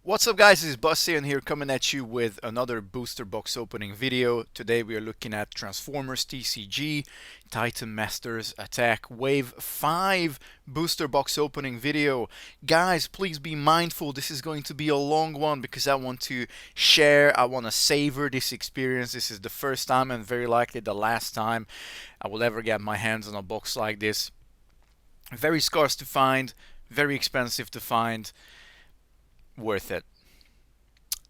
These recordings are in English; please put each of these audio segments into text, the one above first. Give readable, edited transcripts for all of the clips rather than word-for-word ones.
What's up guys, this is Saiyan here coming at you with another booster box opening video. Today we are looking at Transformers TCG, Titan Masters Attack Wave 5 booster box opening video. Guys, please be mindful, this is going to be a long one because I want to share, I want to savor this experience. This is the first time and very likely the last time I will ever get my hands on a box like this. Very scarce to find, very expensive to find. Worth it.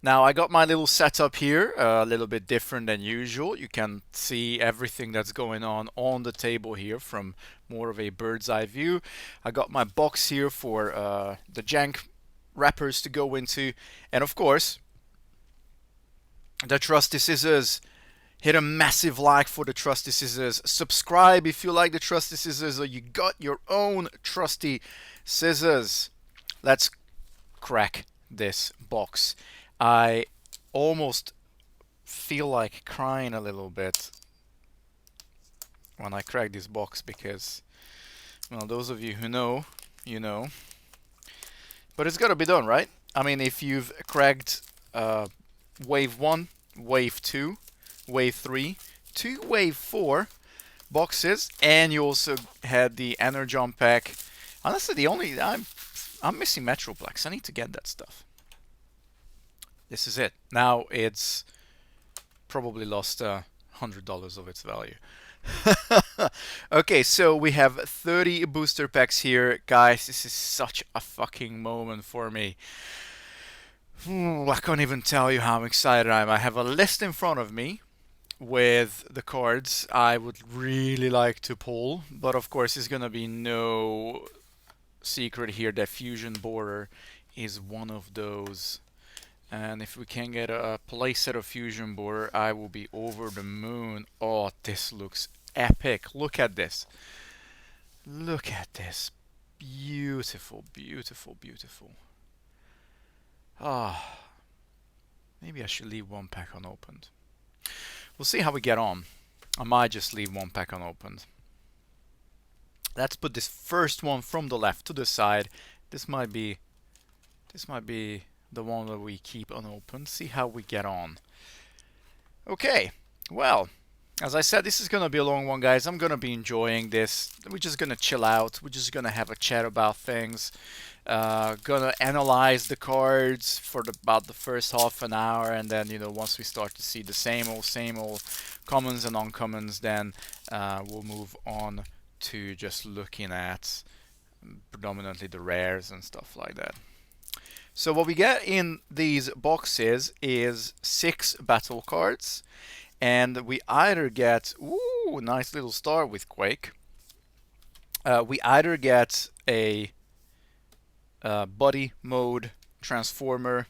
Now I got my little setup here, a little bit different than usual. You can see everything that's going on the table here from more of a bird's eye view. I got my box here for the jank wrappers to go into, and of course the trusty scissors. Hit a massive like for the trusty scissors. Subscribe if you like the trusty scissors or you got your own trusty scissors. Let's crack this box. I almost feel like crying a little bit when I crack this box because, well, those of you who know, you know. But it's gotta be done, right? I mean, if you've cracked Wave 1, Wave 2, Wave 3, 2 Wave 4 boxes, and you also had the Energon pack. Honestly, the only... I'm missing Metroplex. I need to get that stuff. This is it. Now it's probably lost $100 of its value. Okay, so we have 30 booster packs here. Guys, this is such a fucking moment for me. Ooh, I can't even tell you how excited I am. I have a list in front of me with the cards I would really like to pull, but of course there's gonna be no secret here that Fusion Borer is one of those, and if we can get a playset of Fusion Borer, I will be over the moon. Oh, this looks epic. Look at this. Look at this. Beautiful, beautiful, beautiful. Ah, maybe I should leave one pack unopened. We'll see how we get on. I might just leave one pack unopened. Let's put this first one from the left to the side. This might be the one that we keep unopened. See how we get on. Okay, well, as I said, this is gonna be a long one, guys. I'm gonna be enjoying this. We're just gonna chill out. We're just gonna have a chat about things. Gonna analyze the cards for about the first half an hour, and then, you know, once we start to see the same old commons and uncommons, then we'll move on to just looking at predominantly the rares and stuff like that. So what we get in these boxes is 6 battle cards, and we either get, ooh, nice little star with Quake. We either get a body mode transformer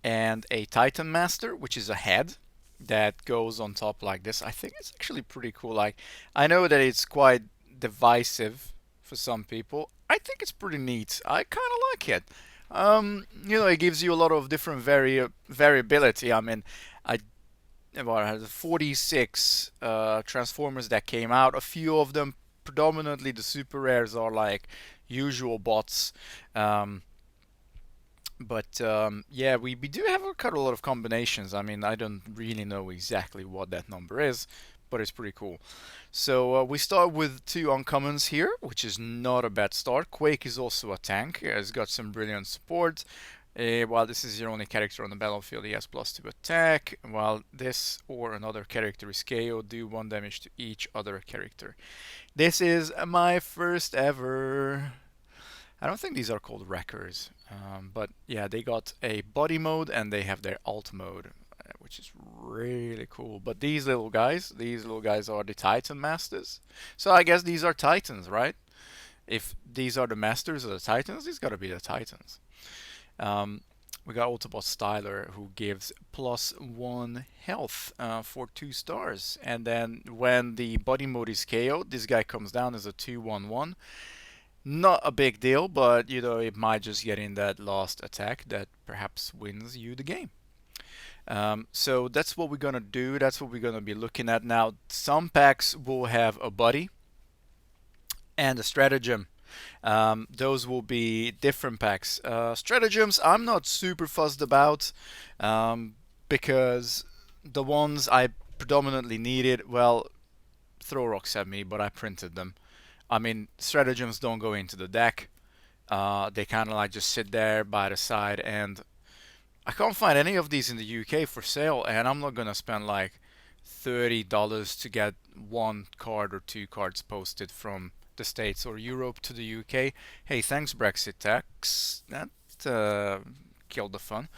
and a Titan Master, which is a head that goes on top like this. I think it's actually pretty cool. Like, I know that it's quite divisive for some people. I think it's pretty neat. I kind of like it. You know, it gives you a lot of different variability. I mean, I had 46 Transformers that came out. A few of them, predominantly the super rares, are like usual bots. But yeah, we do have quite a lot of combinations. I mean, I don't really know exactly what that number is, but it's pretty cool. So we start with 2 uncommons here, which is not a bad start. Quake is also a tank. It's got some brilliant support. While this is your only character on the battlefield, he has +2 attack. While this or another character is KO, do 1 damage to each other character. This is my first ever... I don't think these are called wreckers, but yeah, they got a body mode and they have their alt mode, which is really cool. But these little guys are the Titan Masters. So I guess these are Titans, right? If these are the Masters of the Titans, these gotta be the Titans. We got Autobot Styler, who gives +1 health for 2 stars. And then when the body mode is KO'd, this guy comes down as a 2/1/1. Not a big deal, but, you know, it might just get in that last attack that perhaps wins you the game. So that's what we're gonna do. That's what we're gonna be looking at now. Some packs will have a body and a stratagem. Those will be different packs. Stratagems, I'm not super fussed about because the ones I predominantly needed, well, throw rocks at me, but I printed them. I mean, stratagems don't go into the deck. They kind of like just sit there by the side, and I can't find any of these in the UK for sale, and I'm not gonna spend like $30 to get one card or two cards posted from the States or Europe to the UK. Hey, thanks Brexit tax. That killed the fun.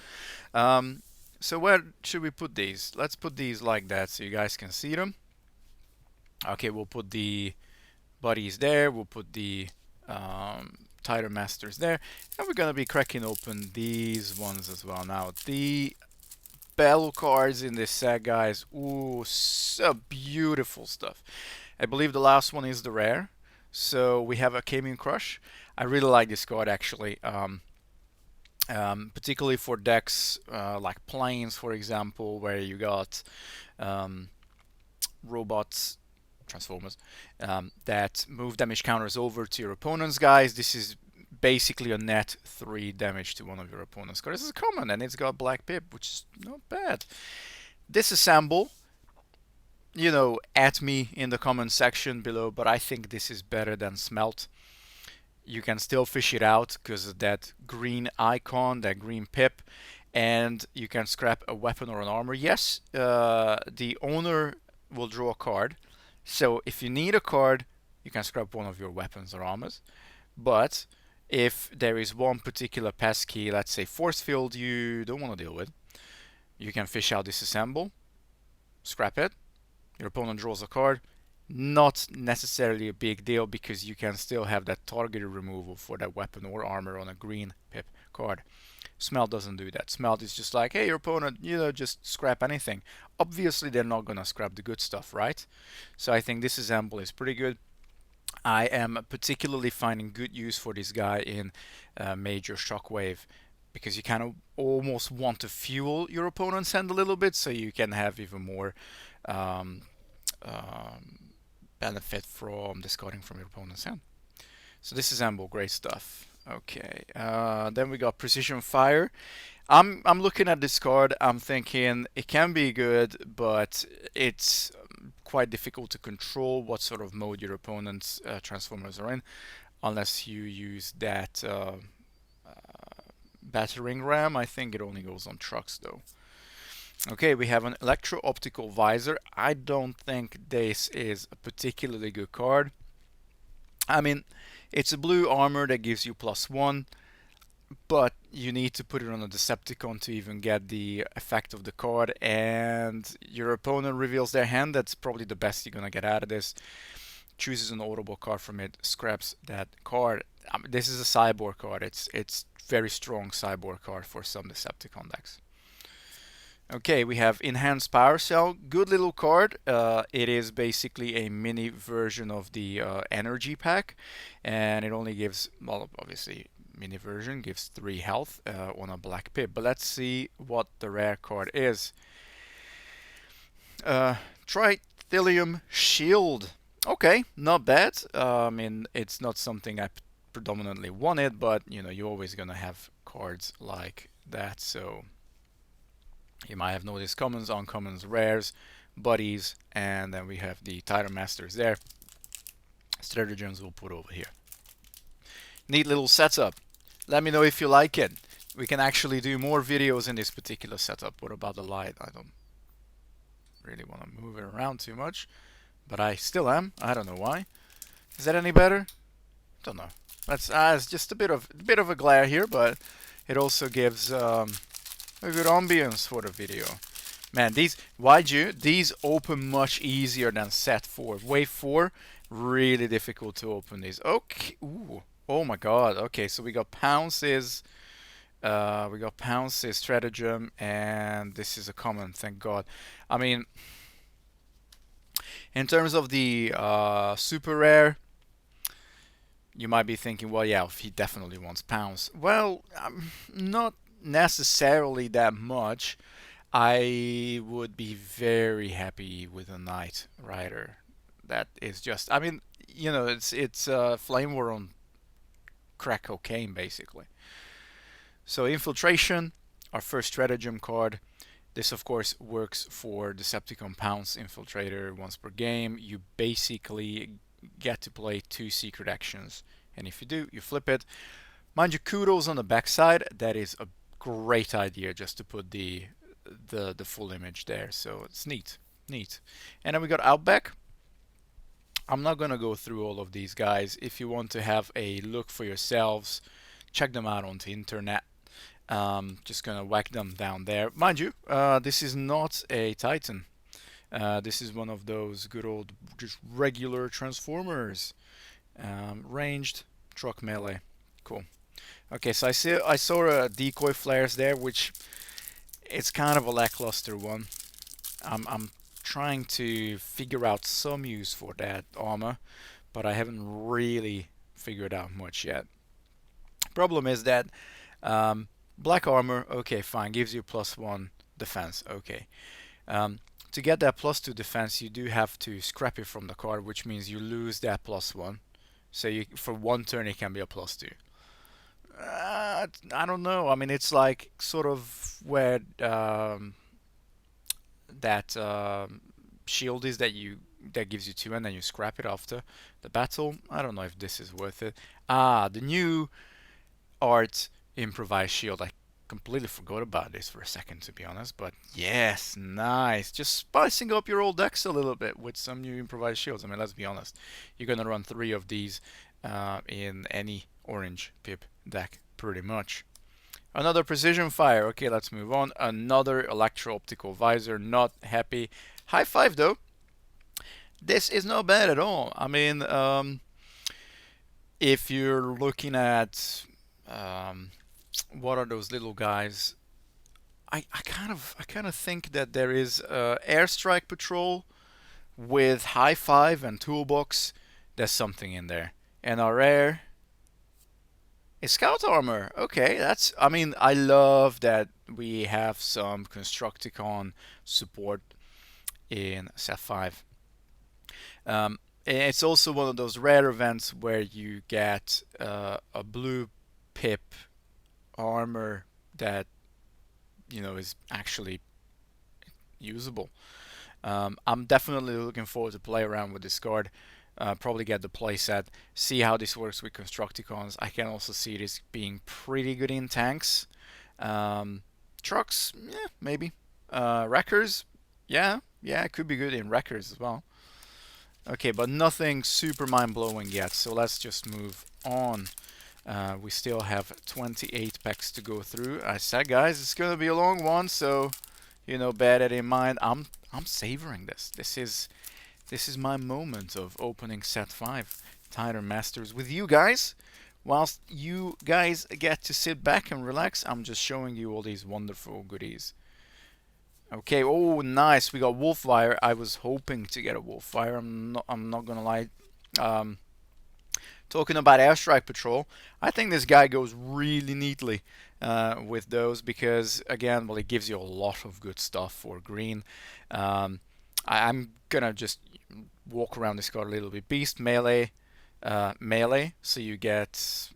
So where should we put these? Let's put these like that so you guys can see them. Okay, we'll put the buddies there. We'll put the Title Masters there, and we're gonna be cracking open these ones as well. Now the battle cards in this set, guys. Ooh, so beautiful stuff. I believe the last one is the rare. So we have a Caming Crush. I really like this card actually. Particularly for decks like Planes, for example, where you got robots, Transformers, that move damage counters over to your opponents, guys. This is basically a net 3 damage to one of your opponents. This is common, and it's got Black Pip, which is not bad. Disassemble, you know, at me in the comment section below, but I think this is better than Smelt. You can still fish it out because of that green icon, that green pip, and you can scrap a weapon or an armor. Yes, the owner will draw a card, so if you need a card, you can scrap one of your weapons or armors. But if there is one particular pesky, let's say force field, you don't want to deal with, you can fish out Disassemble, scrap it, your opponent draws a card. Not necessarily a big deal because you can still have that targeted removal for that weapon or armor on a green pip card. Smelt doesn't do that. Smelt is just like, hey, your opponent, you know, just scrap anything. Obviously, they're not gonna scrap the good stuff, right? So I think Disassemble is pretty good. I am particularly finding good use for this guy in Major Shockwave because you kind of almost want to fuel your opponent's hand a little bit so you can have even more um, benefit from discarding from your opponent's hand. So Disassemble, great stuff. Okay, then we got Precision Fire. I'm looking at this card. I'm thinking it can be good, but it's quite difficult to control what sort of mode your opponent's Transformers are in, unless you use that battering ram. I think it only goes on trucks though. Okay, we have an Electro Optical Visor. I don't think this is a particularly good card. I mean, it's a blue armor that gives you +1, but you need to put it on a Decepticon to even get the effect of the card, and your opponent reveals their hand. That's probably the best you're gonna get out of this. Chooses an Autobot card from it, scraps that card. This is a Cyborg card. It's very strong Cyborg card for some Decepticon decks. Okay, we have Enhanced Power Cell. Good little card. It is basically a mini version of the energy pack, and it only gives, well, obviously, mini version gives 3 health on a black pip. But let's see what the rare card is. Trithelium Shield. Okay, not bad. I mean, it's not something I predominantly wanted, but you know, you're always gonna have cards like that, so you might have noticed commons, uncommons, rares, buddies, and then we have the Title Masters there. Stratagems we'll put over here. Neat little setup. Let me know if you like it. We can actually do more videos in this particular setup. What about the light? I don't really want to move it around too much, but I still am. I don't know why. Is that any better? Don't know. That's it's just a bit of a glare here, but it also gives a good ambience for the video. Man, these these open much easier than set 4. Wave 4, really difficult to open these. Okay, ooh, oh my god. Okay, so we got Pounces, Stratagem, and this is a common, thank god. I mean, in terms of the super rare, you might be thinking, well, yeah, he definitely wants Pounce. Well, not necessarily that much. I would be very happy with a Knight Rider. That is just, I mean, you know, it's Flame War on crack cocaine, basically. So Infiltration, our first stratagem card. This, of course, works for Decepticon Pounce Infiltrator once per game. You basically get to play 2 secret actions, and if you do, you flip it. Mind you, kudos on the backside. That is a great idea, just to put the full image there. So it's neat. And then we got Outback. I'm not gonna go through all of these guys. If you want to have a look for yourselves, check them out on the internet. Just gonna whack them down there. Mind you, this is not a Titan. This is one of those good old, just regular Transformers. Ranged, truck melee. Cool. Okay, so I saw decoy flares there, which it's kind of a lackluster one. I'm trying to figure out some use for that armor, but I haven't really figured out much yet. Problem is that black armor, okay, fine, gives you +1 defense, okay. To get that +2 defense, you do have to scrap it from the card, which means you lose that +1. So for 1 turn, it can be a +2. I don't know. I mean, it's like sort of where that shield is that gives you 2 and then you scrap it after the battle. I don't know if this is worth it. The new art improvised shield. I completely forgot about this for a second, to be honest, but yes, nice. Just spicing up your old decks a little bit with some new improvised shields. I mean, let's be honest, you're gonna run 3 of these in any orange pip deck pretty much. Another precision fire. Okay, let's move on. Another Electro Optical Visor. Not happy. High five though. This is not bad at all. I mean, if you're looking at what are those little guys? I kind of think that there is Airstrike Patrol with High Five and Toolbox. There's something in there. And our rare is Scout Armor. Okay, that's. I mean, I love that we have some Constructicon support in set 5. It's also one of those rare events where you get a blue pip armor that is actually usable. I'm definitely looking forward to play around with this card. Probably get the playset, see how this works with Constructicons. I can also see this being pretty good in tanks. Trucks, yeah, maybe. Wreckers, yeah, it could be good in Wreckers as well. Okay, but nothing super mind-blowing yet, so let's just move on. We still have 28 packs to go through. I said, guys, it's gonna be a long one, so bear that in mind. I'm savoring this. This is my moment of opening set 5 Titan Masters with you guys. Whilst you guys get to sit back and relax, I'm just showing you all these wonderful goodies. Okay, oh nice, we got Wolfwire. I was hoping to get a Wolfwire. I'm not gonna lie. Talking about Airstrike Patrol, I think this guy goes really neatly with those because, again, well, it gives you a lot of good stuff for green. I'm gonna just walk around this card a little bit. Beast melee, so you get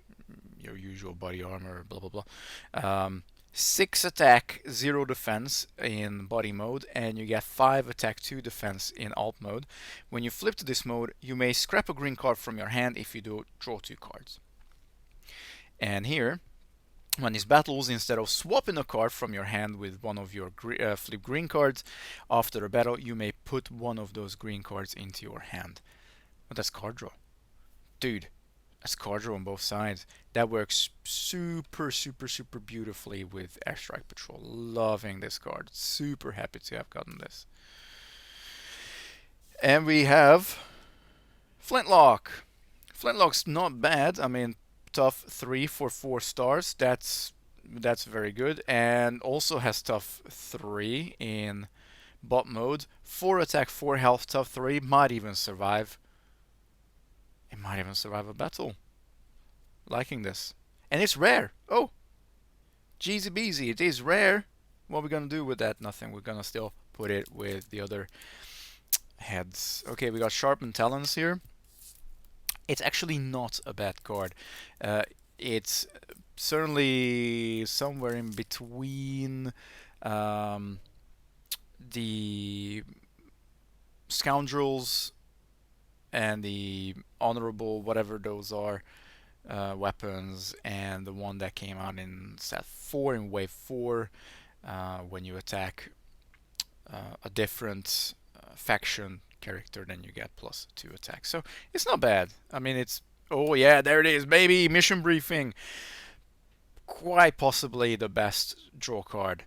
your usual body armor, blah blah blah. 6 attack, 0 defense in body mode, and you get 5 attack, 2 defense in alt mode. When you flip to this mode, you may scrap a green card from your hand if you do draw 2 cards. And here, when this battles, instead of swapping a card from your hand with one of your flip green cards, after a battle, you may put one of those green cards into your hand. But that's card draw. Dude, that's card draw on both sides. That works super beautifully with Airstrike Patrol. Loving this card. Super happy to have gotten this. And we have Flintlock. Flintlock's not bad. I mean, tough 3 for 4 stars. That's very good. And also has tough 3 in bot mode. 4 attack, 4 health, tough 3. Might even survive. It might even survive a battle. Liking this. And it's rare. Oh, jeezy beezy, it is rare. What are we gonna do with that? Nothing. We're gonna still put it with the other heads. Okay, we got Sharpened Talons here. It's actually not a bad card. It's certainly somewhere in between um, the scoundrels and the honorable, whatever those are, weapons, and the one that came out in set 4 in wave 4 when you attack a different faction character, then you get +2 attack. So it's not bad. I mean, it's, oh yeah, there it is, baby, mission briefing. Quite possibly the best draw card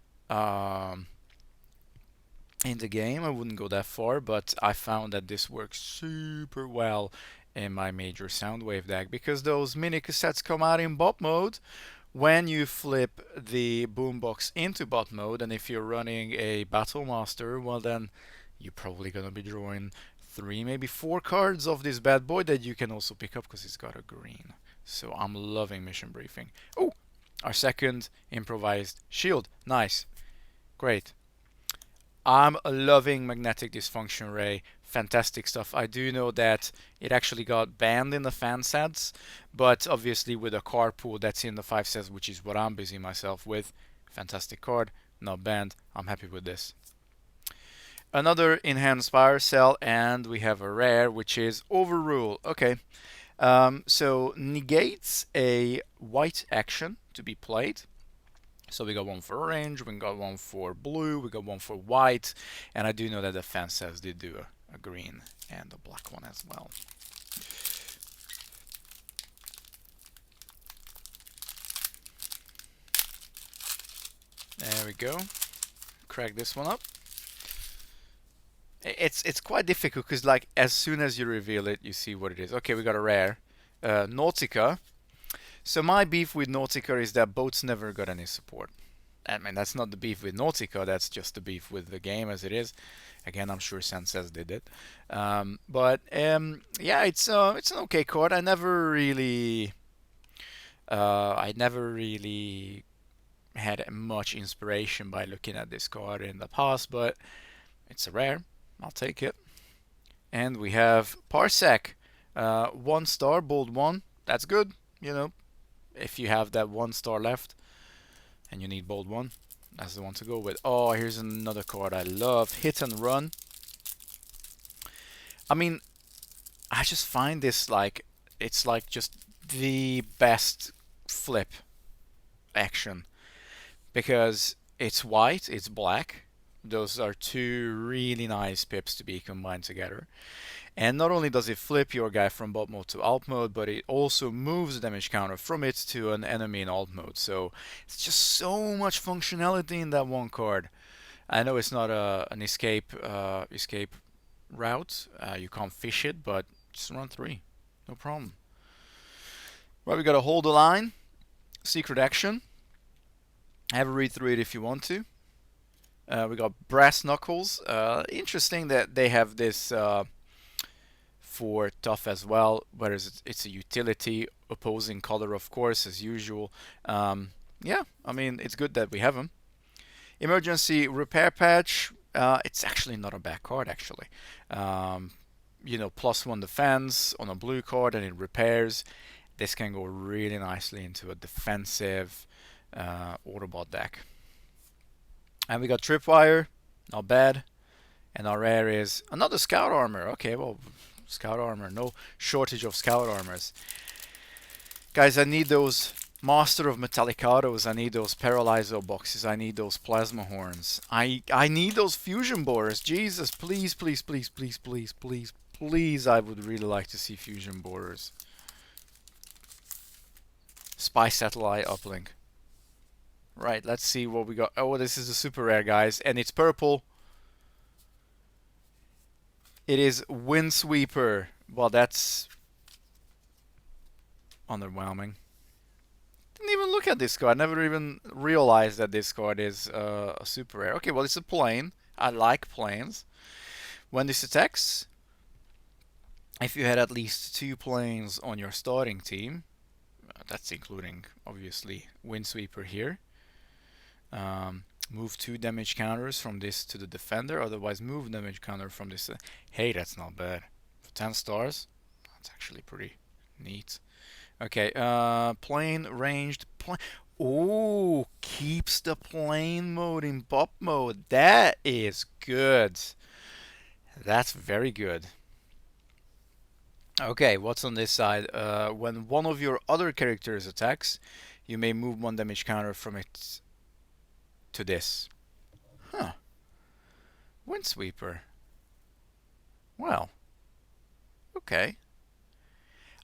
in the game. I wouldn't go that far, but I found that this works super well in my major Soundwave deck because those mini cassettes come out in bot mode when you flip the boombox into bot mode, and if you're running a Battle Master, well then you're probably gonna be drawing 3, maybe 4 cards of this bad boy that you can also pick up because it's got a green. So I'm loving mission briefing. Oh, our second improvised shield. Nice. Great. I'm loving Magnetic Dysfunction Ray. Fantastic stuff. I do know that it actually got banned in the fan sets, but obviously with a card pool that's in the 5 sets, which is what I'm busy myself with. Fantastic card, not banned. I'm happy with this. Another enhanced fire cell, and we have a rare, which is Overrule. Okay, so negates a white action to be played. So we got one for orange, we got one for blue, we got one for white, and I do know that the fan sets did do a green and a black one as well. There we go. Crack this one up. It's quite difficult because like as soon as you reveal it, you see what it is. Okay, we got a rare, Nautica. So my beef with Nautica is that boats never got any support. I mean, that's not the beef with Nautica, that's just the beef with the game as it is. Again, I'm sure Senses did it. Yeah, it's an okay card. I never really had much inspiration by looking at this card in the past, but it's a rare. I'll take it. And we have Parsec, 1 star, bold 1. That's good, you know. If you have that 1 star left and you need bold 1, that's the one to go with. Oh, here's another card I love, Hit and Run. I mean, I just find this like, it's like just the best flip action because it's white, it's black. Those are 2 really nice pips to be combined together. And not only does it flip your guy from bot mode to alt mode, but it also moves the damage counter from it to an enemy in alt mode. So it's just so much functionality in that one card. I know it's not an escape route. You can't fish it, but just run 3. No problem. Right, we got to hold the line. Secret action. Have a read through it if you want to. We got Brass Knuckles. Interesting that they have this for tough as well, whereas it's a utility, opposing color of course as usual. Yeah, I mean it's good that we have them. Emergency Repair Patch, it's actually not a bad card actually. You know, +1 defense on a blue card and it repairs. This can go really nicely into a defensive Autobot deck. And we got Tripwire, not bad. And our rare is another Scout Armor. Okay, well, Scout Armor, no shortage of Scout Armors. Guys, I need those Master of Metallicados, I need those Paralyzo boxes, I need those Plasma Horns. I need those Fusion Borers. Jesus, please, please, please, please, please, please, please, I would really like to see Fusion Borers. Spy Satellite Uplink. Right, let's see what we got. Oh, this is a super rare, guys, and it's purple. It is Windsweeper. Well, that's underwhelming. Didn't even look at this card. Never even realized that this card is a super rare. Okay, well, it's a plane. I like planes. When this attacks, if you had at least 2 planes on your starting team, that's including, obviously, Windsweeper here. Move 2 damage counters from this to the defender, otherwise move damage counter from this. Hey, that's not bad. For 10 stars, that's actually pretty neat. Okay, plane ranged plane. Oh, keeps the plane mode in pop mode. That is good. That's very good. Okay, what's on this side? When one of your other characters attacks, you may move one damage counter from it to this. Huh. Windsweeper. Well, okay.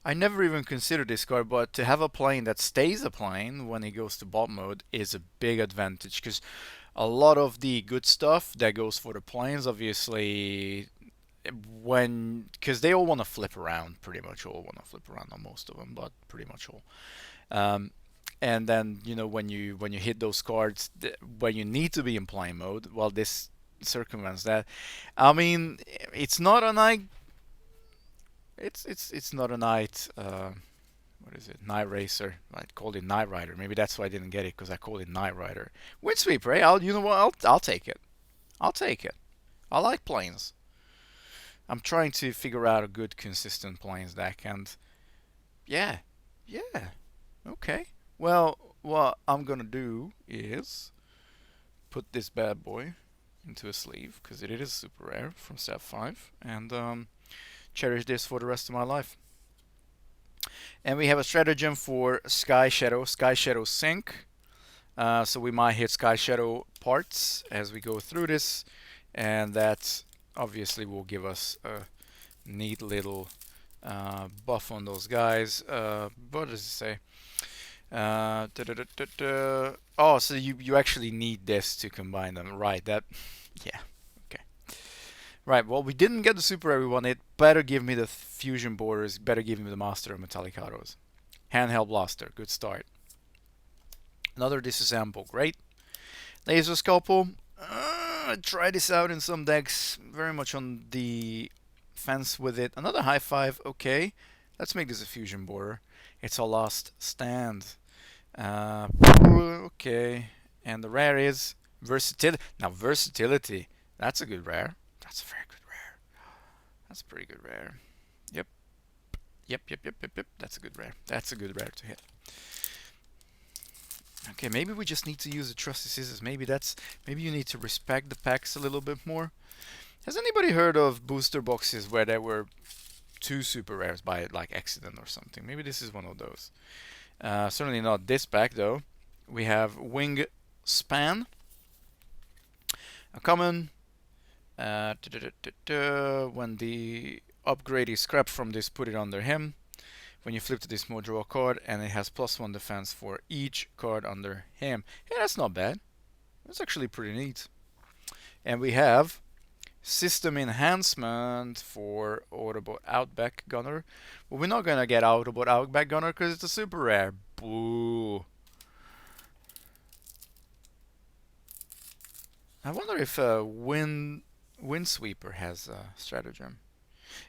I never even considered this card, but to have a plane that stays a plane when he goes to bot mode is a big advantage, because a lot of the good stuff that goes for the planes, obviously, because they all want to flip around, pretty much all want to flip around, not most of them, but pretty much all. Um, and then when you hit those cards when you need to be in plane mode, well, this circumvents that. I mean, it's not a night. It's not a night. What is it? Night Racer. I called it Night Rider. Maybe that's why I didn't get it, because I called it Night Rider. Windsweeper, eh? You know what? I'll take it. I'll take it. I like planes. I'm trying to figure out a good consistent planes deck, and yeah, yeah, okay. Well, what I'm gonna do is put this bad boy into a sleeve, because it is super rare from step 5, and cherish this for the rest of my life. And we have a stratagem for Sky Shadow Sync. So we might hit Sky Shadow parts as we go through this, and that obviously will give us a neat little buff on those guys. What does it say? Oh, so you actually need this to combine them, right? That, yeah, okay. Right, well, we didn't get the super rare we wanted. Better give me the fusion borders, better give me the master of Metallicados. Handheld blaster, good start. Another disassemble, great. Laser scalpel. Try this out in some decks. Very much on the fence with it. Another high five, okay. Let's make this a fusion border. It's a last stand. Okay. And the rare is versatility. Now, versatility, that's a good rare. That's a very good rare. That's a pretty good rare. Yep. Yep. That's a good rare. That's a good rare to hit. Okay, maybe we just need to use the trusty scissors. Maybe you need to respect the packs a little bit more. Has anybody heard of booster boxes where there were 2 super rares by like accident or something? Maybe this is one of those. Certainly not this pack though. We have Wing Span, a common. When the upgrade is scrapped from this, put it under him. When you flip to this mode, draw a card, and it has +1 defense for each card under him. Yeah, that's not bad. That's actually pretty neat. And we have System Enhancement for Autobot Outback Gunner. Well, we're not gonna get Autobot Outback Gunner because it's a super rare. Boo. I wonder if Windsweeper has a stratagem.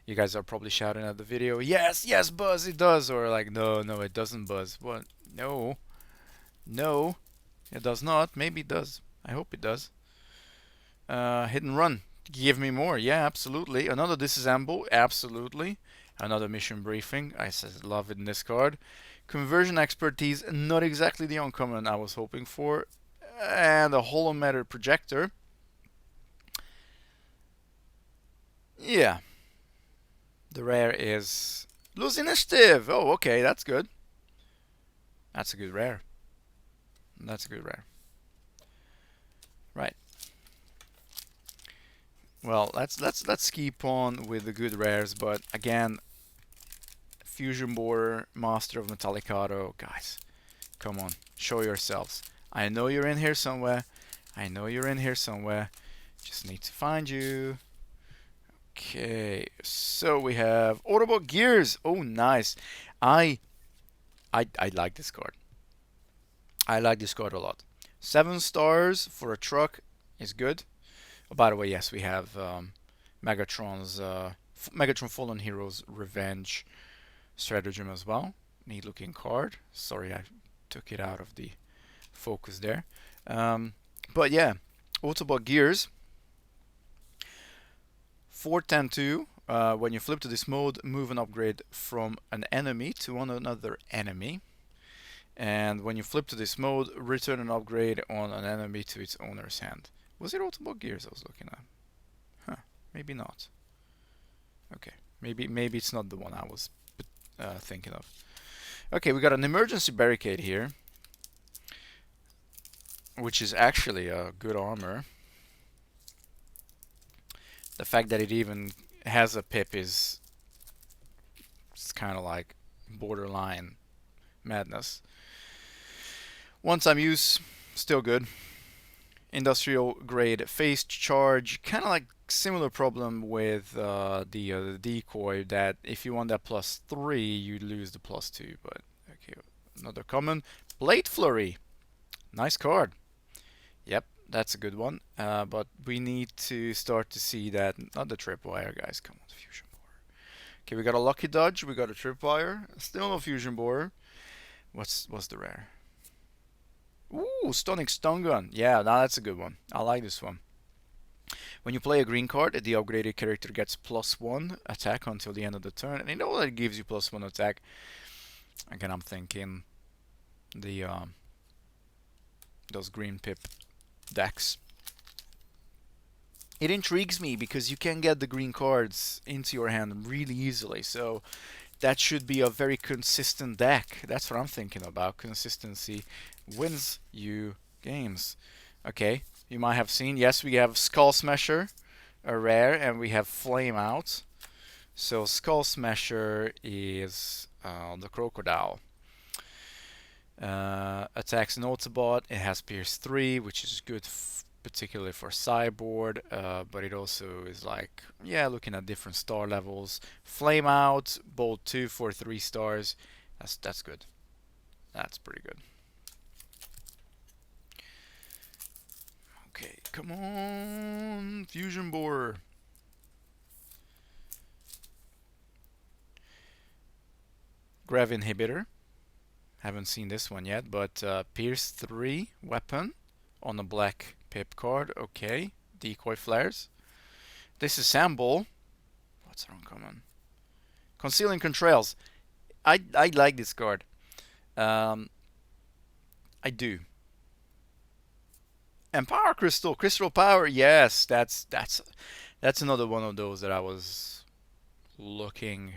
You guys are probably shouting at the video, yes, yes, Buzz, it does, or like, no, no, it doesn't, Buzz. What? No, no, it does not. Maybe it does. I hope it does. Hit and run. Give me more. Yeah, absolutely. Another disassemble. Absolutely. Another mission briefing. I love it in this card. Conversion expertise. Not exactly the uncommon I was hoping for. And a holometer projector. Yeah. The rare is lose initiative. Oh, okay, that's good. That's a good rare. That's a good rare. Right. Well, let's keep on with the good rares, but again, Fusion Borer, Master of Metallicado, guys, come on, show yourselves. I know you're in here somewhere. I know you're in here somewhere. Just need to find you. Okay, so we have Autobot Gears. Oh, nice. I like this card. I like this card a lot. 7 stars for a truck is good. Oh, by the way, yes, we have Megatron's Megatron Fallen Heroes Revenge stratagem as well. Neat looking card. Sorry, I took it out of the focus there. But yeah, Autobot Gears. 4-10-2 When you flip to this mode, move an upgrade from an enemy to another enemy. And when you flip to this mode, return an upgrade on an enemy to its owner's hand. Was it Autobot Gears I was looking at? Huh, maybe not. Okay, maybe it's not the one I was thinking of. Okay, we got an emergency barricade here, which is actually a good armor. The fact that it even has a pip is kind of like borderline madness. One-time use, still good. Industrial grade phase charge, kind of like similar problem with the decoy, that if you want that +3, you lose the +2. But okay, another common. Blade Flurry, nice card. Yep, that's a good one. But we need to start to see that, not the tripwire, guys. Come on, fusion borer. Okay, we got a lucky dodge. We got a tripwire. Still no fusion borer. What's the rare? Ooh, stunning stun gun. Yeah, now that's a good one. I like this one. When you play a green card, the upgraded character gets +1 attack until the end of the turn, and you know that it gives you +1 attack. Again, I'm thinking the those green pip decks. It intrigues me because you can get the green cards into your hand really easily, so that should be a very consistent deck. That's what I'm thinking about. Consistency wins you games. Okay, you might have seen, yes, we have Skull Smasher, a rare, and we have Flame Out. So Skull Smasher is the crocodile. Attacks an Autobot. It has Pierce 3, which is good particularly for sideboard, but it also is like, yeah, looking at different star levels. Flame Out, Bolt 2 for 3 stars. That's good. That's pretty good. Okay, come on, fusion borer. Grav Inhibitor. Haven't seen this one yet, but Pierce 3 weapon on a black pip card. Okay, decoy flares. This is Samble. What's uncommon? Concealing Contrails. I like this card. I do. And Power Crystal, Crystal Power. Yes, that's another one of those that I was looking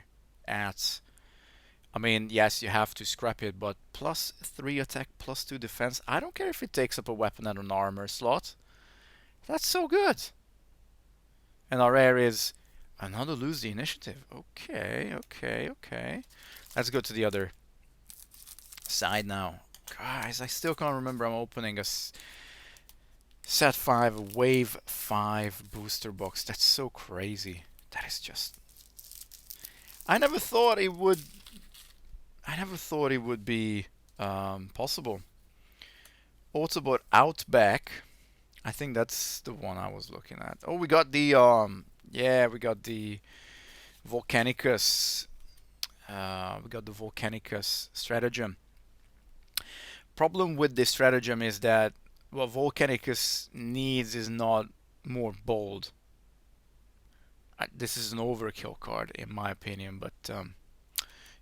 at. I mean, yes, you have to scrap it, but +3 attack, +2 defense. I don't care if it takes up a weapon and an armor slot. That's so good. And our rare is another lose the initiative. Okay, okay, okay. Let's go to the other side now. Guys, I still can't remember. I'm opening a set 5, wave 5 booster box. That's so crazy. That is just... I never thought it would be possible. Autobot Outback. I think that's the one I was looking at. Oh, we got the yeah, we got the Volcanicus. We got the Volcanicus stratagem. Problem with this stratagem is that what Volcanicus needs is not more bold. This is an overkill card in my opinion, but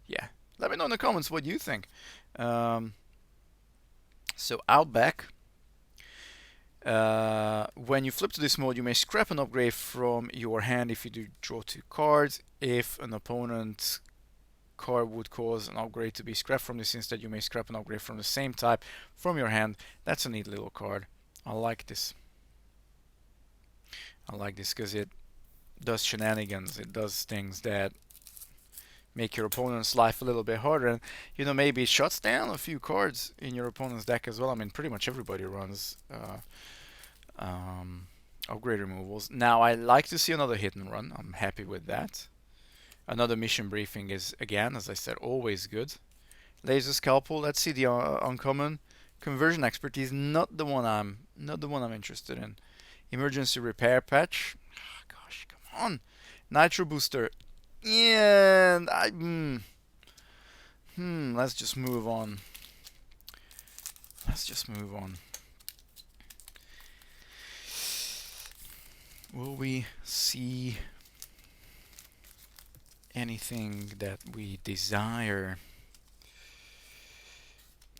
yeah. Let me know in the comments what you think. So Outback. When you flip to this mode, you may scrap an upgrade from your hand if you do draw 2 cards. If an opponent's card would cause an upgrade to be scrapped from this, instead you may scrap an upgrade from the same type from your hand. That's a neat little card. I like this. I like this because it does shenanigans. It does things that make your opponent's life a little bit harder, and you know, maybe it shuts down a few cards in your opponent's deck as well. I mean, pretty much everybody runs upgrade removals. Now, I like to see another hit and run. I'm happy with that. Another mission briefing is, again, as I said, always good. Laser Scalpel. Let's see the uncommon. Conversion Expertise. Not the one I'm interested in. Emergency Repair Patch. Oh, gosh, come on. Nitro Booster. Yeah, let's just move on. Let's just move on. Will we see anything that we desire.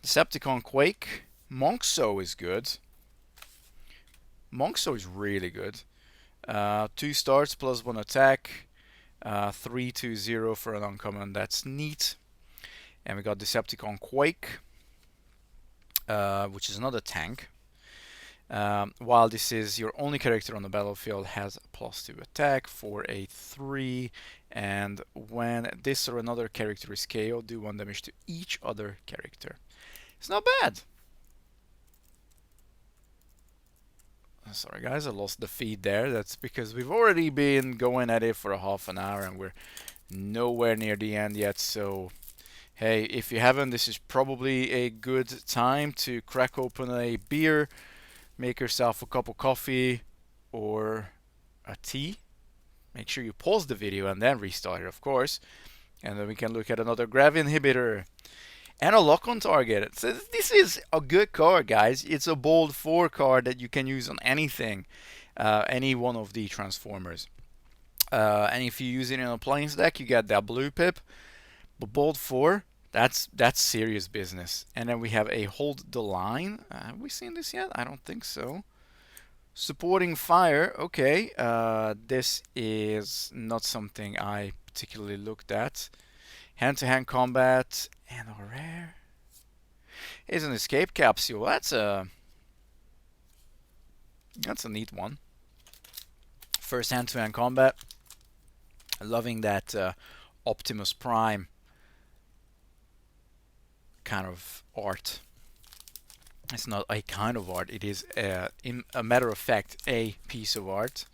Decepticon Quake. Monkso is good. Monkso is really good. 2 stars plus 1 attack. 3/2/0 for an uncommon. That's neat. And we got Decepticon Quake, which is another tank. While this is your only character on the battlefield, has a +2 attack for a 3, and when this or another character is KO, do 1 damage to each other character. It's not bad. Sorry guys, I lost the feed there. That's because we've already been going at it for a half an hour and we're nowhere near the end yet. So hey, if you haven't, this is probably a good time to crack open a beer, make yourself a cup of coffee or a tea. Make sure you pause the video and then restart it, of course. And then we can look at another grav inhibitor and a lock on target. So this is a good card, guys. It's a bold 4 card that you can use on anything, any one of the Transformers. And if you use it in a plains deck, you get that blue pip. But bold 4, that's serious business. And then we have a hold the line. Have we seen this yet? I don't think so. Supporting fire. Okay, this is not something I particularly looked at. Hand-to-hand combat and a rare is an escape capsule. That's a neat one. First hand-to-hand combat. Loving that Optimus Prime kind of art. It's not a kind of art. It is in a matter of fact a piece of art.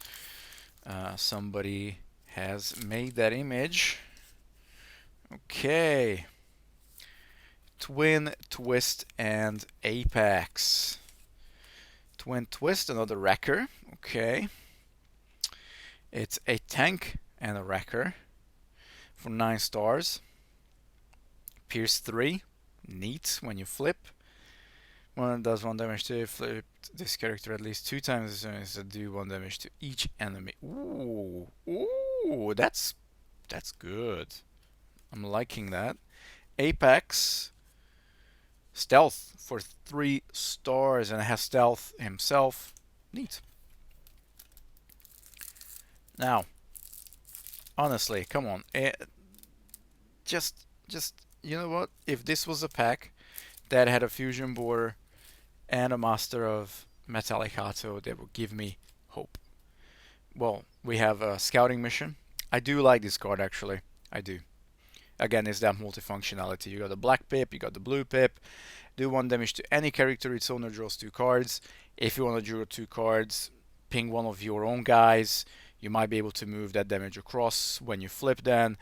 Somebody has made that image. Okay. Twin, Twist, and Apex. Twin Twist, another wrecker. Okay. It's a tank and a wrecker for 9 stars. Pierce 3. Neat when you flip. One does 1 damage to flip this character at least 2 times as soon as do 1 damage to each enemy. Ooh. Ooh, that's good. I'm liking that. Apex. Stealth for 3 stars and it has stealth himself. Neat. Now, honestly, come on. Just you know what? If this was a pack that had a fusion borer and a master of metallic auto, that would give me hope. Well, we have a scouting mission. I do like this card actually. I do. Again, it's that multifunctionality. You got the black pip, you got the blue pip. Do 1 damage to any character its owner draws 2 cards. If you want to draw 2 cards, ping one of your own guys. You might be able to move that damage across when you flip then.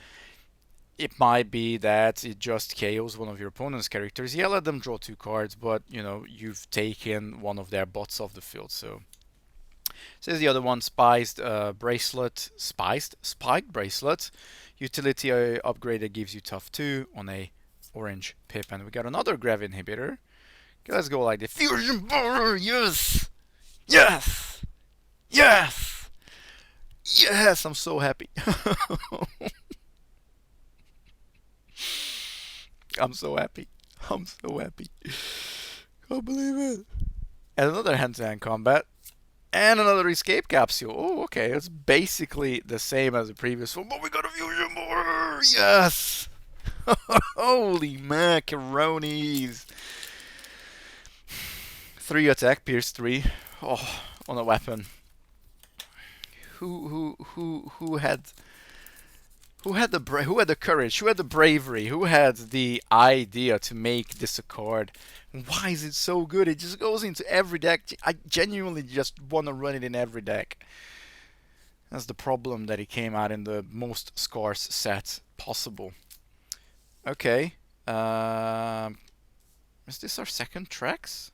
It might be that it just KOs one of your opponent's characters. Yeah, let them draw 2 cards, but you know, you've taken one of their bots off the field. So says the other one, spiked bracelet. Utility upgrade that gives you tough 2 on a orange pip. And we got another grav inhibitor. Okay, let's go like the fusion borer. Yes! Yes! Yes! Yes! I'm so happy. I'm so happy. I'm so happy. Can't believe it. And another hand-to-hand combat. And another escape capsule. Oh, okay. It's basically the same as the previous one, but we got a fusion borer. Yes! Holy macaronis. 3 attack, pierce 3. Oh, on a weapon. Who had the courage, who had the bravery, who had the idea to make this a card? Why is it so good? It just goes into every deck. I genuinely just want to run it in every deck. That's the problem, that it came out in the most scarce set possible. Okay. Is this our second Trex?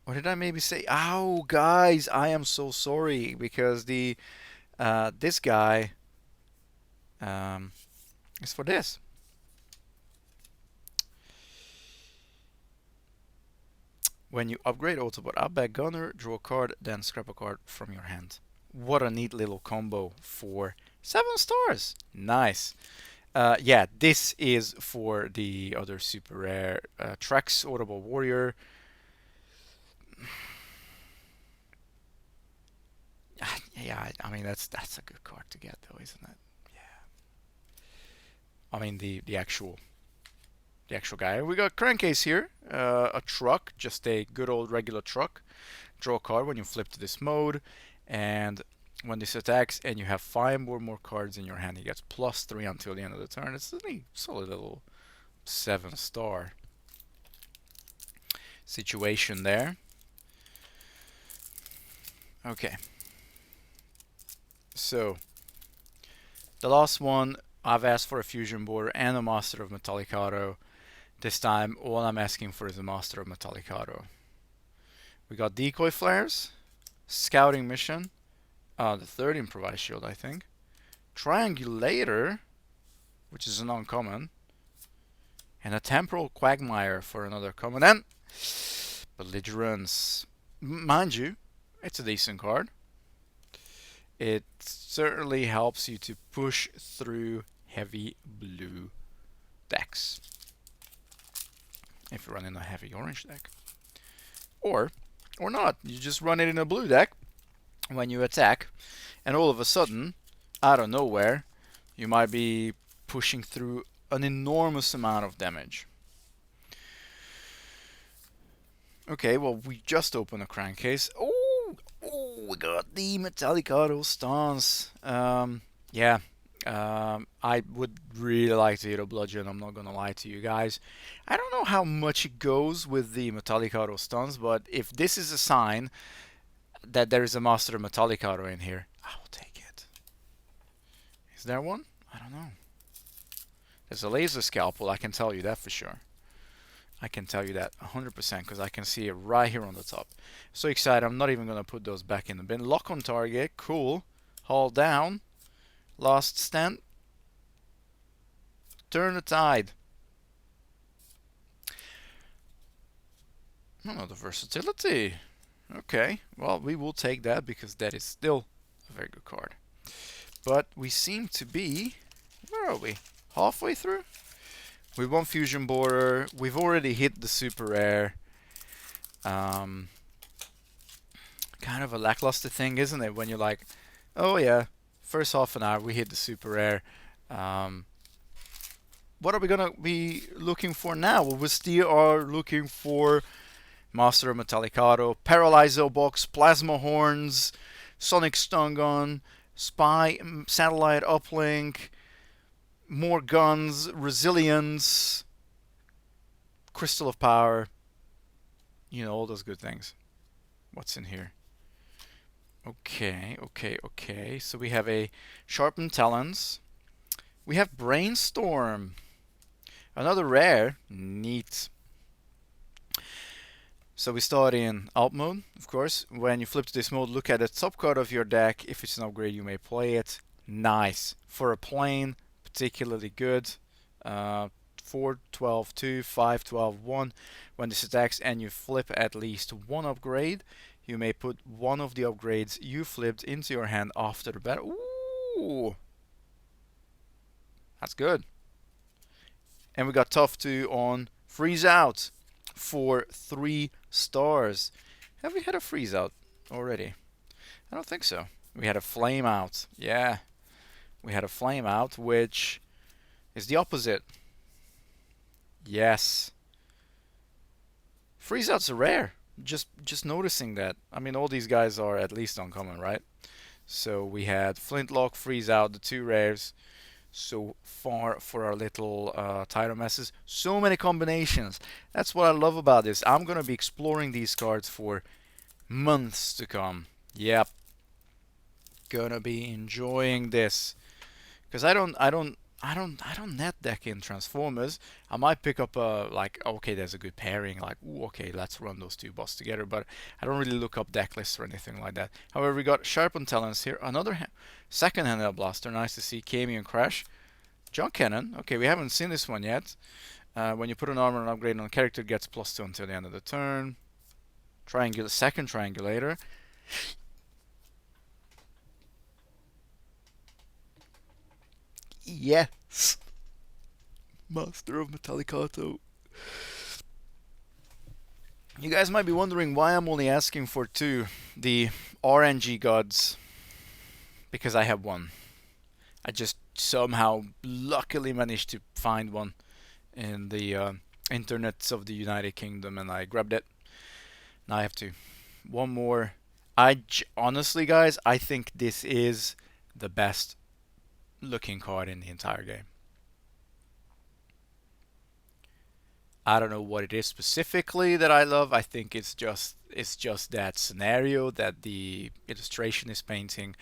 Or did I maybe say... Ow, guys, I am so sorry. Because the this guy is for this. When you upgrade Autobot Outback Gunner, draw a card, then scrap a card from your hand. What a neat little combo for 7 stars. Nice. Yeah, this is for the other super rare Trex Autobot Warrior. Yeah, I mean that's a good card to get though, isn't it? Yeah. I mean the actual guy. We got Crankcase here, a truck, just a good old regular truck. Draw a card when you flip to this mode, and when this attacks and you have 5 or more cards in your hand, he gets +3 until the end of the turn. It's a solid little 7-star situation there. Okay. So, the last one, I've asked for a Fusion Border and a Master of Metallicato. This time, all I'm asking for is a Master of Metallicato. We got Decoy Flares, Scouting Mission, the third Improvised Shield, I think. Triangulator, which is an uncommon. And a Temporal Quagmire for another common. And Belligerence. Mind you, it's a decent card. It certainly helps you to push through heavy blue decks. If you're running a heavy orange deck. Or not. You just run it in a blue deck when you attack, and all of a sudden, out of nowhere, you might be pushing through an enormous amount of damage. Okay, well, we just opened a crankcase. Oh, we got the Metallicato stance. Yeah, I would really like to hit a Bludgeon, I'm not gonna lie to you guys. I don't know how much it goes with the Metallicato stance, but if this is a sign that there is a Master of Metallicato in here, I will take it. Is there one? I don't know. There's a laser scalpel, I can tell you that for sure. I can tell you that 100% because I can see it right here on the top. So excited, I'm not even going to put those back in the bin. Lock on target, cool. Haul down. Last stand. Turn the tide. Oh, the versatility. Okay, well, we will take that because that is still a very good card. But we seem to be... Where are we? Halfway through? With one Fusion Border, we've already hit the super rare. Kind of a lackluster thing, isn't it? When you're like, oh yeah, first half an hour we hit the super rare. What are we gonna be looking for now? Well, we still are looking for Master of Metallicato, Paralyzo Box, Plasma Horns, Sonic Stun Gun, Spy, Satellite Uplink, more guns, resilience, crystal of power, you know, all those good things. What's in here? Okay. So we have a Sharpened Talons. We have Brainstorm. Another rare. Neat. So we start in alt mode, of course. When you flip to this mode, look at the top card of your deck. If it's an upgrade, you may play it. Nice. For a plane, particularly good. 4, 12, 2, 5, 12, 1. When this attacks and you flip at least one upgrade, you may put one of the upgrades you flipped into your hand after the battle. Ooh! That's good. And we got Tough 2 on Freeze Out for 3 stars. Have we had a Freeze Out already? I don't think so. We had a Flame Out. Yeah. We had a Flame Out, which is the opposite. Yes. Freeze Outs are rare. Just noticing that. I mean, all these guys are at least uncommon, right? So we had Flintlock, Freeze Out, the 2 rares so far for our little title messes. So many combinations. That's what I love about this. I'm gonna be exploring these cards for months to come. Yep. Gonna be enjoying this. Because I don't net deck in Transformers. I might pick up a, like, okay, there's a good pairing, like, ooh, okay, let's run those 2 boss together, but I don't really look up deck lists or anything like that. However, we got Sharpened Talons here, another second handheld blaster, nice to see, Kami and Crash. Junk Cannon, okay, we haven't seen this one yet. When you put an armor and upgrade on a character, it gets +2 until the end of the turn. Second Triangulator. Yes! Master of Metallicato. You guys might be wondering why I'm only asking for 2. The RNG gods. Because I have 1. I just somehow luckily managed to find one in the internets of the United Kingdom, and I grabbed it. Now I have 2. One more. Honestly, guys, I think this is the best looking card in the entire game. I don't know what it is specifically that I love. I think it's just that scenario that the illustration is painting.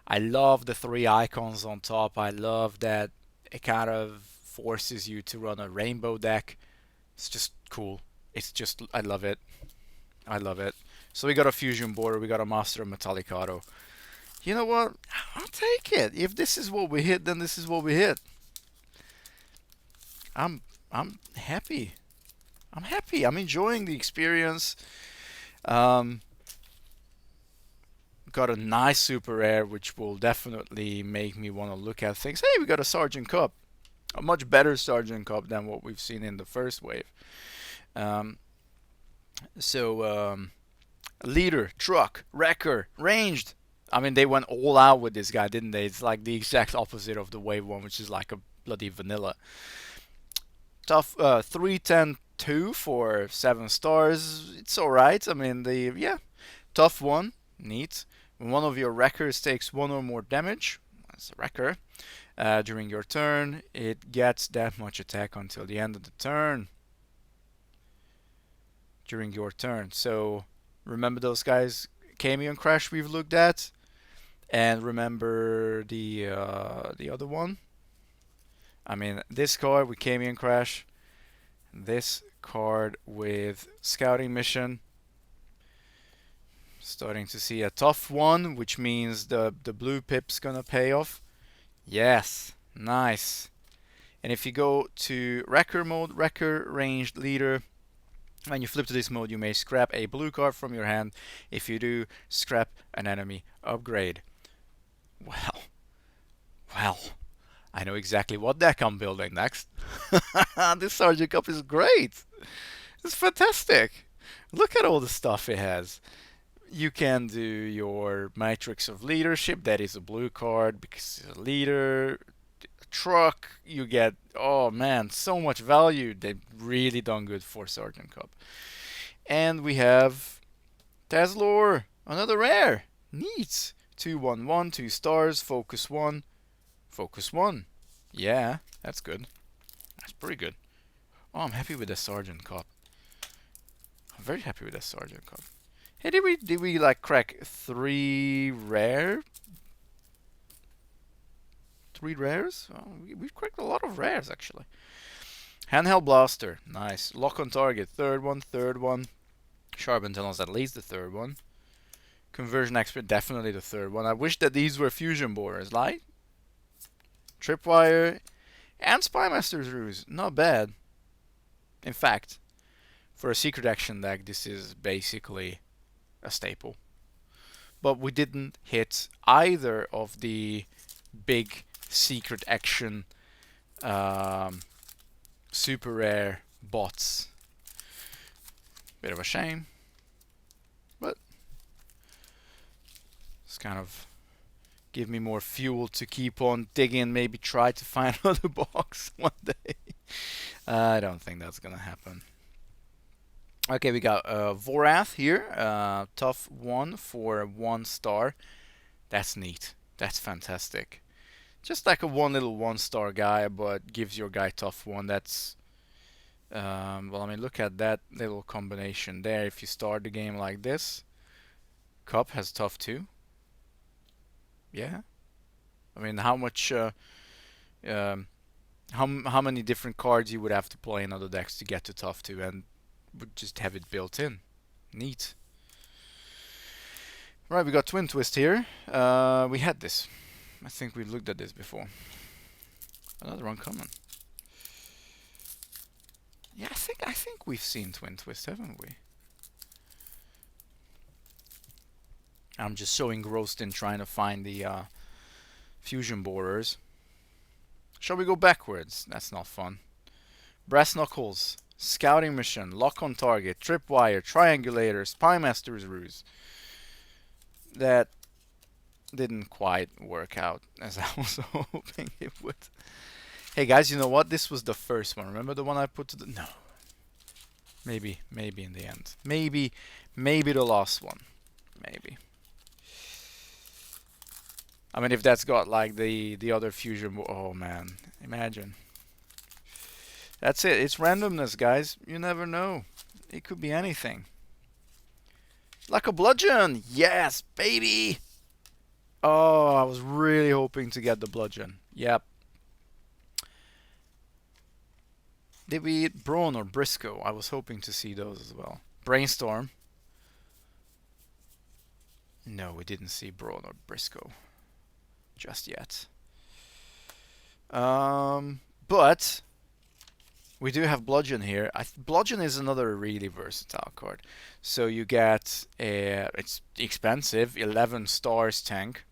I love the 3 icons on top. I love that it kind of forces you to run a rainbow deck. It's just cool. It's just, I love it. I love it. So we got a fusion border, we got a Master of Metallicato. You know what? I'll take it. If this is what we hit, then this is what we hit. I'm happy. I'm happy. I'm enjoying the experience. Got a nice super rare, which will definitely make me want to look at things. Hey, we got a Sergeant Cup. A much better Sergeant Cup than what we've seen in the first wave. Leader, truck, wrecker, ranged. I mean, they went all out with this guy, didn't they? It's like the exact opposite of the wave 1, which is like a bloody vanilla. Tough 3-10-2 for 7 stars. It's alright. I mean, tough 1, neat. When one of your wreckers takes 1 or more damage, that's a wrecker, during your turn, it gets that much attack until the end of the turn. During your turn. So remember those guys, Camion Crash we've looked at, and remember the other one. I mean, this card with Camion Crash, this card with Scouting Mission. Starting to see a tough 1, which means the blue pip's gonna pay off. Yes, nice. And if you go to Wrecker mode, Wrecker, Ranged, Leader, when you flip to this mode, you may scrap a blue card from your hand. If you do, scrap an enemy upgrade. Well, I know exactly what deck I'm building next. This Sergeant Cup is great. It's fantastic. Look at all the stuff it has. You can do your Matrix of Leadership. That is a blue card because it's a leader. Truck, you get, oh man, so much value. They've really done good for Sergeant Cup. And we have Tazlor, another rare. Neat. 2/1/1, 2 stars, focus 1. Focus 1. Yeah, that's good. That's pretty good. Oh, I'm happy with the Sergeant Cup. I'm very happy with the Sergeant Cup. Hey, did we like crack 3 rare? 3 rares? Oh, we've cracked a lot of rares actually. Handheld Blaster, nice. Lock on target, third one. Sharpened Talons, at least the 3rd one. Conversion Expert, definitely the 3rd one. I wish that these were fusion borders, like Tripwire and Spymaster's Ruse, not bad. In fact, for a secret action deck, this is basically a staple. But we didn't hit either of the big secret action super rare bots. Bit of a shame, but it's kind of give me more fuel to keep on digging, maybe try to find another box one day. I don't think that's gonna happen. Okay, we got Vorath here, tough 1 for 1 star. That's neat. That's fantastic. Just like a little 1-star guy, but gives your guy tough 1. That's well, I mean, look at that little combination there. If you start the game like this, Cup has tough 2. Yeah. I mean, how much how many different cards you would have to play in other decks to get to tough 2, and would just have it built in. Neat. Right, we got Twin Twist here. We had this. I think we looked at this before. Another uncommon. Yeah, I think we've seen Twin Twist, haven't we? I'm just so engrossed in trying to find the fusion borders. Shall we go backwards? That's not fun. Brass Knuckles, Scouting Mission, Lock on Target, Tripwire, Triangulator, Spymaster's Ruse. That didn't quite work out as I was hoping it would. Hey guys, you know what? This was the first one. Remember the one I put to the... No. Maybe in the end. Maybe the last one. Maybe. I mean, if that's got like the other fusion... Oh man, imagine. That's it. It's randomness, guys. You never know. It could be anything. Like a Bludgeon! Yes, baby! Oh, I was really hoping to get the Bludgeon. Yep. Did we eat Brawn or Briscoe? I was hoping to see those as well. Brainstorm. No, we didn't see Brawn or Briscoe just yet. But we do have Bludgeon here. Bludgeon is another really versatile card. So you get it's expensive, 11 stars tank.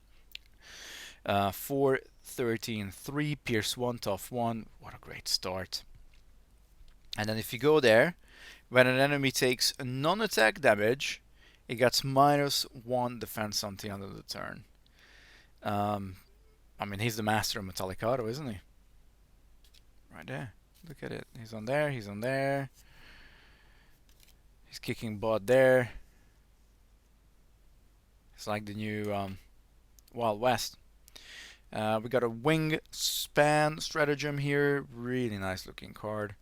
4, 13, 3, Pierce 1, Tough 1. What a great start. And then if you go there, when an enemy takes non-attack damage, it gets -1 defense until the end of the turn. I mean, he's the master of Metallic Auto, isn't he? Right there. Look at it. He's on there. He's on there. He's kicking butt there. It's like the new Wild West. We got a Wingspan Stratagem here. Really nice looking card.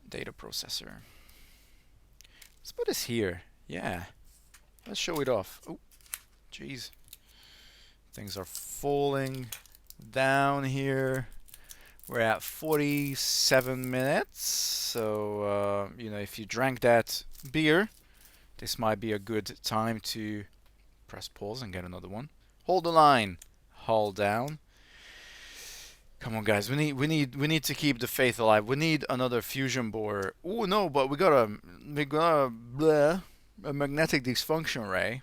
Data processor. Let's put this here. Yeah. Let's show it off. Oh, jeez. Things are falling down here. We're at 47 minutes. So, you know, if you drank that beer, this might be a good time to press pause and get another one. Hold the line. Hold down. Come on, guys. We need to keep the faith alive. We need another fusion bore. Oh no, but we got a magnetic dysfunction ray,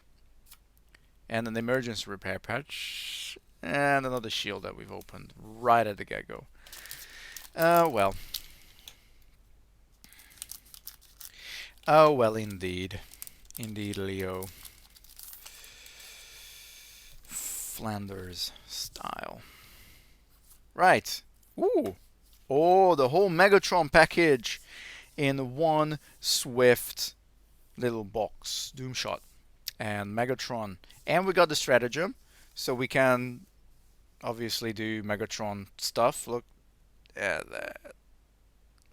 and an emergency repair patch, and another shield that we've opened right at the get-go. Well. Oh well, indeed, Leo. Flanders style. Right. Ooh. Oh, the whole Megatron package in one swift little box. Doomshot and Megatron. And we got the stratagem, so we can obviously do Megatron stuff. Look at that.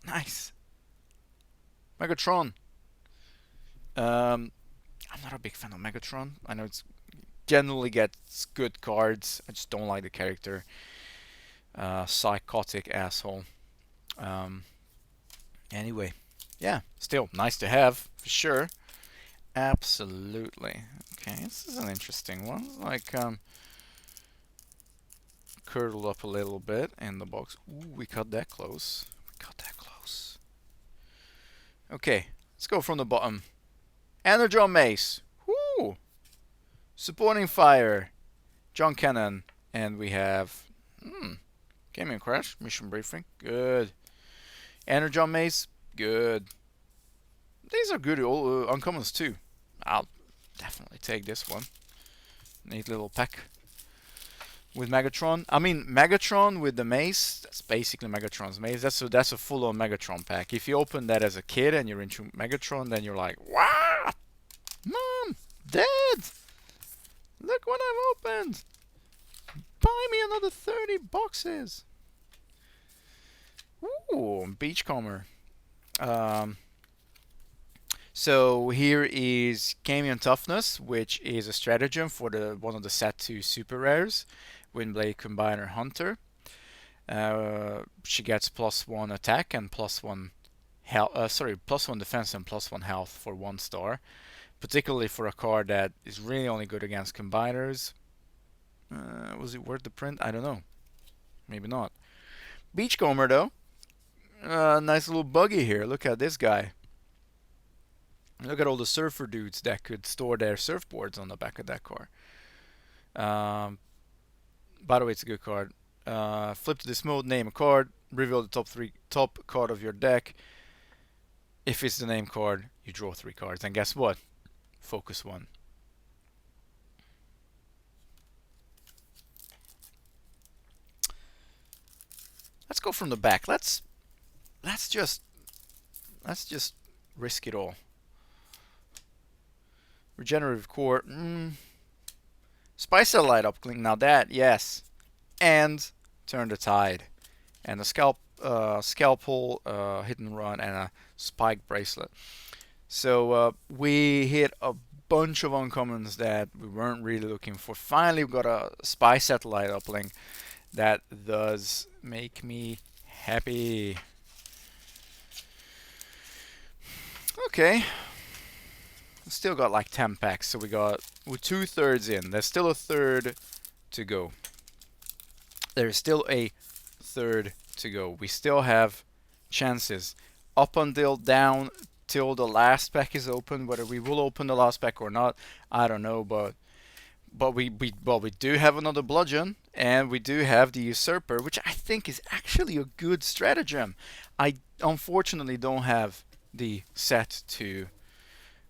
Nice. Megatron. I'm not a big fan of Megatron. I know it's generally gets good cards. I just don't like the character. Psychotic asshole. Anyway, yeah, still nice to have for sure. Absolutely. Okay, this is an interesting one. Like curled up a little bit in the box. Ooh, we cut that close. Okay, let's go from the bottom. Energon Mace. Woo! Supporting Fire. John Cannon. And we have Gaming Crash, Mission Briefing, good. Energon Mace, good. These are good uncommons too. I'll definitely take this one. Neat little pack. With Megatron. I mean, Megatron with the mace, that's basically Megatron's mace. That's a full-on Megatron pack. If you open that as a kid and you're into Megatron, then you're like, what? Mom, Dad, look what I've opened. Buy me another 30 boxes. Ooh, Beachcomber. So here is Camion Toughness, which is a stratagem for one of the set 2 super rares, Windblade Combiner Hunter. She gets +1 attack and +1 health. +1 defense and +1 health for 1 star. Particularly for a card that is really only good against combiners. Was it worth the print? I don't know. Maybe not. Beachcomber though. Nice little buggy here. Look at this guy. Look at all the surfer dudes that could store their surfboards on the back of that car. By the way, it's a good card. Flip to this mode, name a card, reveal the top card of your deck. If it's the name card, you draw 3 cards. And guess what? Focus 1. Let's go from the back. Let's just risk it all. Regenerative core. Spice Satellite Uplink. Now that, yes. And turn the tide. And a scalpel, hit and run, and a spike bracelet. So we hit a bunch of uncommons that we weren't really looking for. Finally, we got a Spy Satellite Uplink. That does make me happy. Okay. Still got like 10 packs, so we're 2/3 in. There's still a third to go. There's still a third to go. We still have chances. Up until down till the last pack is open. Whether we will open the last pack or not, I don't know, but we do have another Bludgeon, and we do have the Usurper, which I think is actually a good stratagem. I unfortunately don't have the set to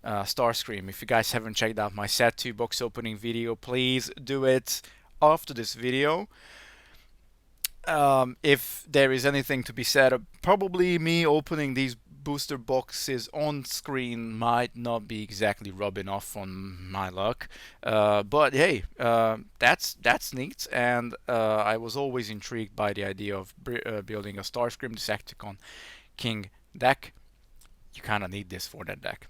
Starscream. If you guys haven't checked out my set 2 box opening video, please do it after this video. If there is anything to be said, probably me opening these booster boxes on screen might not be exactly rubbing off on my luck, but hey, that's neat, and I was always intrigued by the idea of building a Starscream Decepticon King deck. You kind of need this for that deck.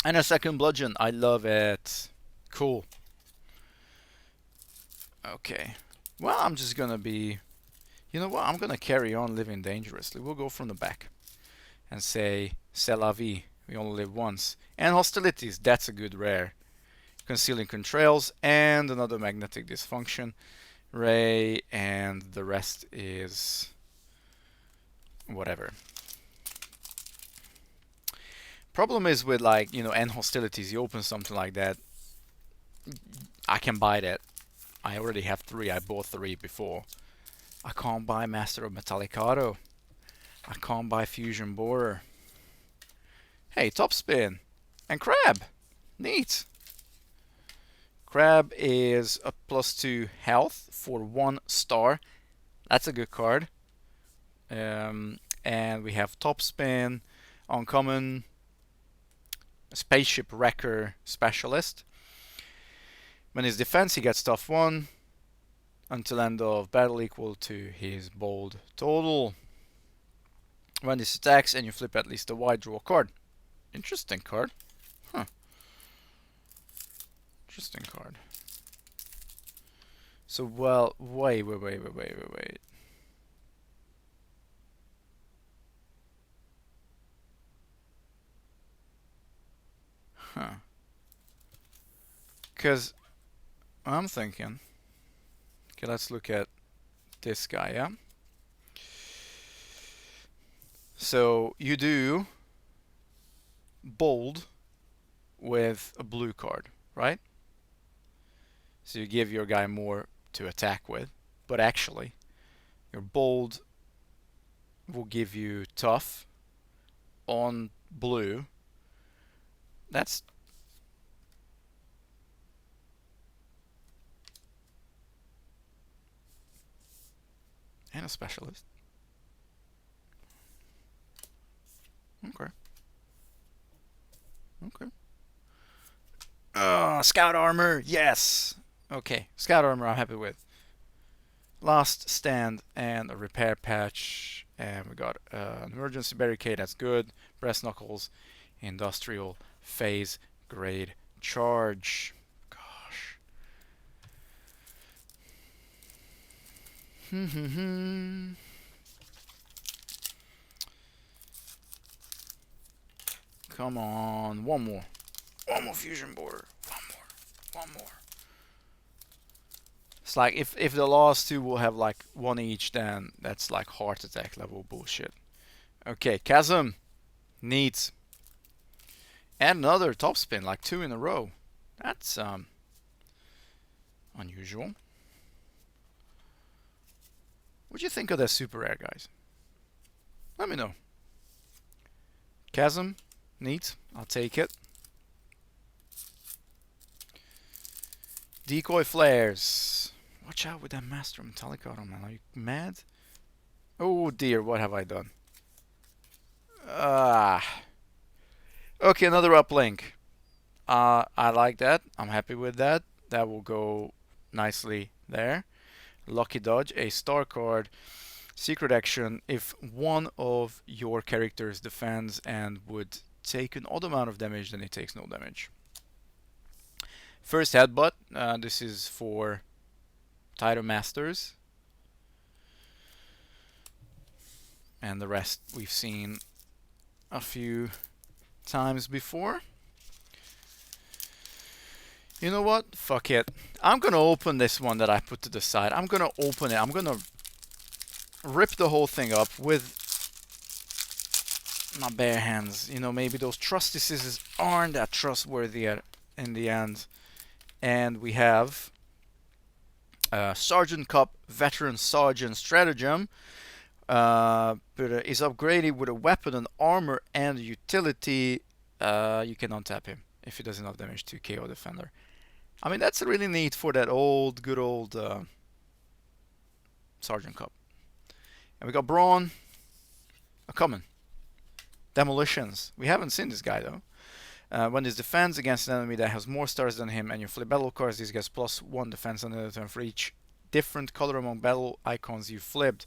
And a second Bludgeon, I love it. Cool. Okay, well, I'm just gonna be, you know what, I'm gonna carry on living dangerously. We'll go from the back and say, c'est la vie, we only live once. And hostilities, that's a good rare. Concealing contrails, and another magnetic dysfunction ray, and the rest is whatever. Problem is with, like, you know, and hostilities, you open something like that, I can buy that. I already have 3, I bought 3 before. I can't buy Master of Metallicato. I can't buy Fusion Borer. Hey, Topspin. And Crab. Neat. Crab is a +2 health for 1 star. That's a good card. And we have Topspin, Uncommon, Spaceship Wrecker Specialist. When his defense, he gets tough 1 until end of battle equal to his bold total. When this attacks and you flip at least a white, draw a card. Interesting card. Huh. Interesting card. So, well, wait. Huh. Because I'm thinking, okay, let's look at this guy, yeah? So you do bold with a blue card, right? So you give your guy more to attack with, but actually your bold will give you tough on blue. That's and a specialist. Okay. Scout armor, yes. Okay, scout armor I'm happy with. Last stand and a repair patch, and we got an emergency barricade, that's good. Brass knuckles, industrial phase grade charge. Gosh. Come on, one more fusion border, one more. It's like if the last 2 will have like 1 each, then that's like heart attack level bullshit. Okay, Chasm, neat. And another top spin, like 2 in a row. That's unusual. What do you think of that super rare, guys? Let me know. Chasm, neat. I'll take it. Decoy flares. Watch out with that Master Metallic Auto, man. Are you mad? Oh dear, what have I done? Okay, another uplink. I like that. I'm happy with that. That will go nicely there. Lucky dodge, a star card. Secret action, if one of your characters defends and would take an odd amount of damage, then it takes no damage. First headbutt, this is for Title Masters. And the rest we've seen a few times before. You know what? Fuck it. I'm gonna open this one that I put to the side. I'm gonna open it. I'm gonna rip the whole thing up with my bare hands. You know, maybe those trusty scissors aren't that trustworthy in the end. And we have Sergeant Cup Veteran Sergeant Stratagem. But is upgraded with a weapon, an armor, and utility. You can untap him if he does enough damage to KO Defender. I mean, that's really neat for that good old Sergeant Cup. And we got Brawn. Coming. Demolitions. We haven't seen this guy though. When this defends against an enemy that has more stars than him and you flip battle cards, this gets +1 defense on the turn for each different color among battle icons you flipped.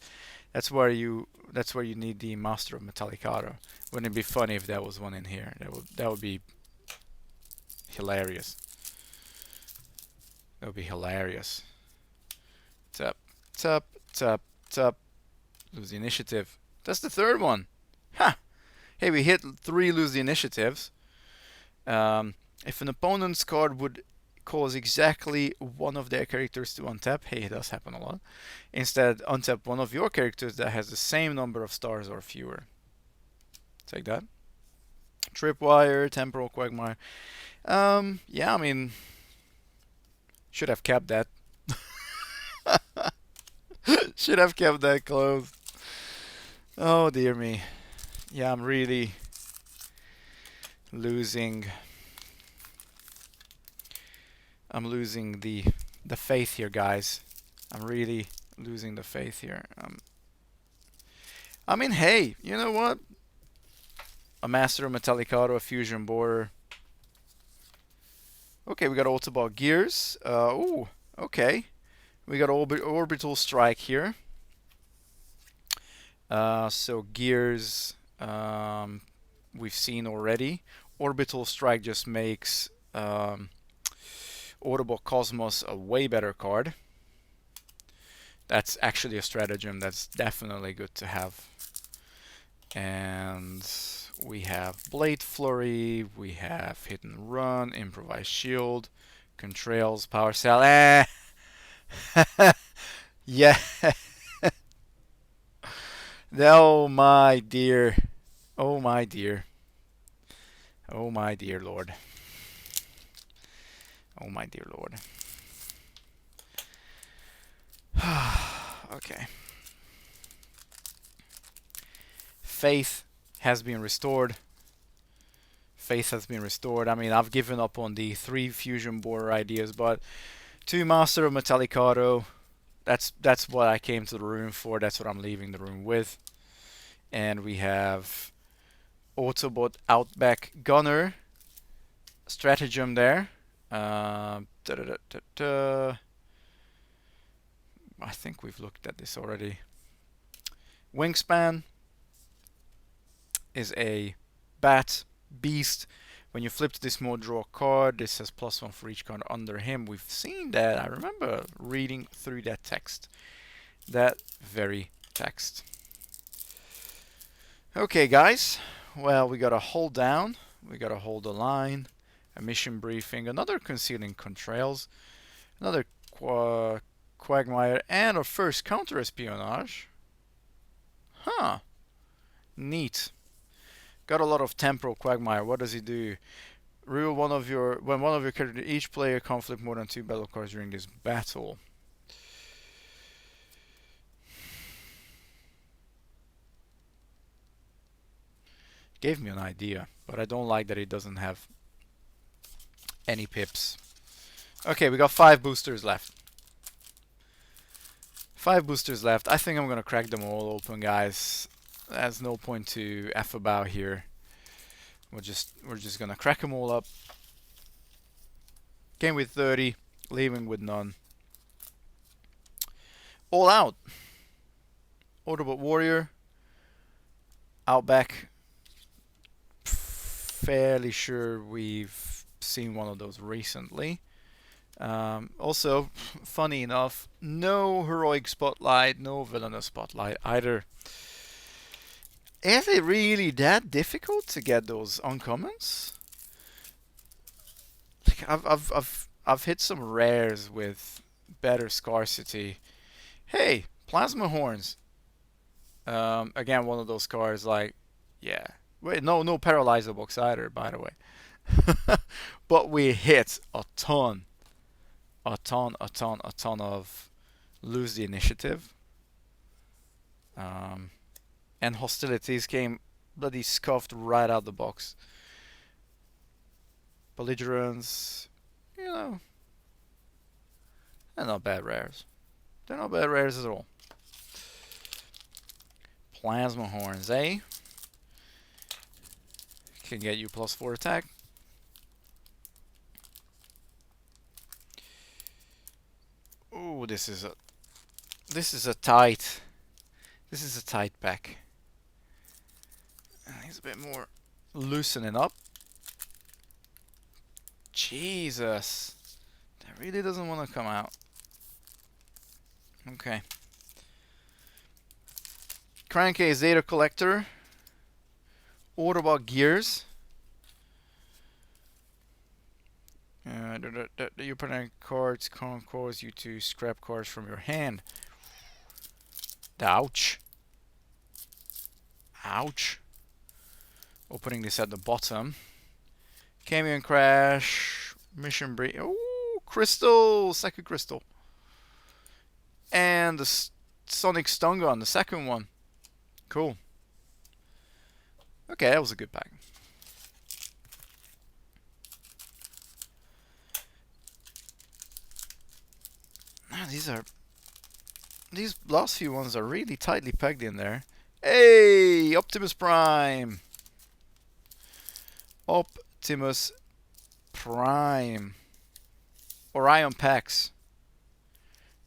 That's where you need the Master of Metallicado. Wouldn't it be funny if there was one in here? That would be hilarious. That would be hilarious. Tap, tap, tap, tap. Lose the initiative. That's the third one. Ha! Hey, we hit 3 lose the initiatives. If an opponent's card would cause exactly one of their characters to untap, hey, it does happen a lot. Instead, untap one of your characters that has the same number of stars or fewer. Take that. Tripwire, Temporal Quagmire. Yeah, I mean, should have kept that. Should have kept that closed. Oh dear me. Yeah, I'm really losing. I'm losing the faith here, guys. I'm really losing the faith here. I mean, hey, you know what? A Master of Metallicado, a Fusion Borer. Okay, we got Autobot Gears. Ooh, okay. We got Orbital Strike here. So Gears, we've seen already. Orbital Strike just makes Autobot Cosmos a way better card. That's actually a stratagem that's definitely good to have. And we have Blade Flurry, we have Hit and Run, Improvised Shield, Contrails, Power Cell. Yeah. Oh my dear. Oh my dear. Oh my dear Lord. Oh my dear Lord. Okay. Faith has been restored. Faith has been restored. I mean, I've given up on the 3 Fusion Borer ideas, but 2 Master of Metallicado, that's what I came to the room for. That's what I'm leaving the room with. And we have Autobot Outback Gunner stratagem there. I think we've looked at this already. Wingspan is a bat beast. When you flip to this mode, draw a card. This has +1 for each card under him. We've seen that. I remember reading through that text. That very text. Okay, guys. Well, we gotta hold down. We gotta hold the line. A mission briefing. Another concealing contrails. Another Quagmire. And our first counter espionage. Huh. Neat. Got a lot of Temporal Quagmire. What does he do? Rule when one of your characters, each player can't flip more than 2 battle cards during this battle. Gave me an idea, but I don't like that it doesn't have any pips. Okay, we got 5 boosters left. 5 boosters left. I think I'm gonna crack them all open, guys. There's no point to F about here. We're just gonna crack them all up. Came with 30, leaving with none. All out. Autobot Warrior. Outback. Fairly sure we've seen one of those recently. Also, funny enough, no heroic spotlight, no villainous spotlight either. Is it really that difficult to get those uncommons? Like I've hit some rares with better scarcity. Hey, plasma horns. Again, one of those cards. Like, yeah. Wait, no paralyzer box either, by the way. But we hit a ton of lose the initiative. And hostilities came bloody scuffed right out the box. Belligerents, you know, they're not bad rares. They're not bad rares at all. Plasma horns, eh? Can get you +4 attack. Ooh, this is a tight pack. He's a bit more loosening up. Jesus, that really doesn't want to come out. Okay. Crankcase Data Collector. Autobot Gears. The opponent cards can't cause you to scrap cards from your hand. Ouch. Ouch. Opening this at the bottom. Camion Crash. Mission Break. Ooh, Crystal. Second Crystal. And the Sonic Stun Gun, the second one. Cool. Okay, that was a good pack. These last few ones are really tightly pegged in there. Hey, Optimus Prime. Optimus Prime. Orion Pax.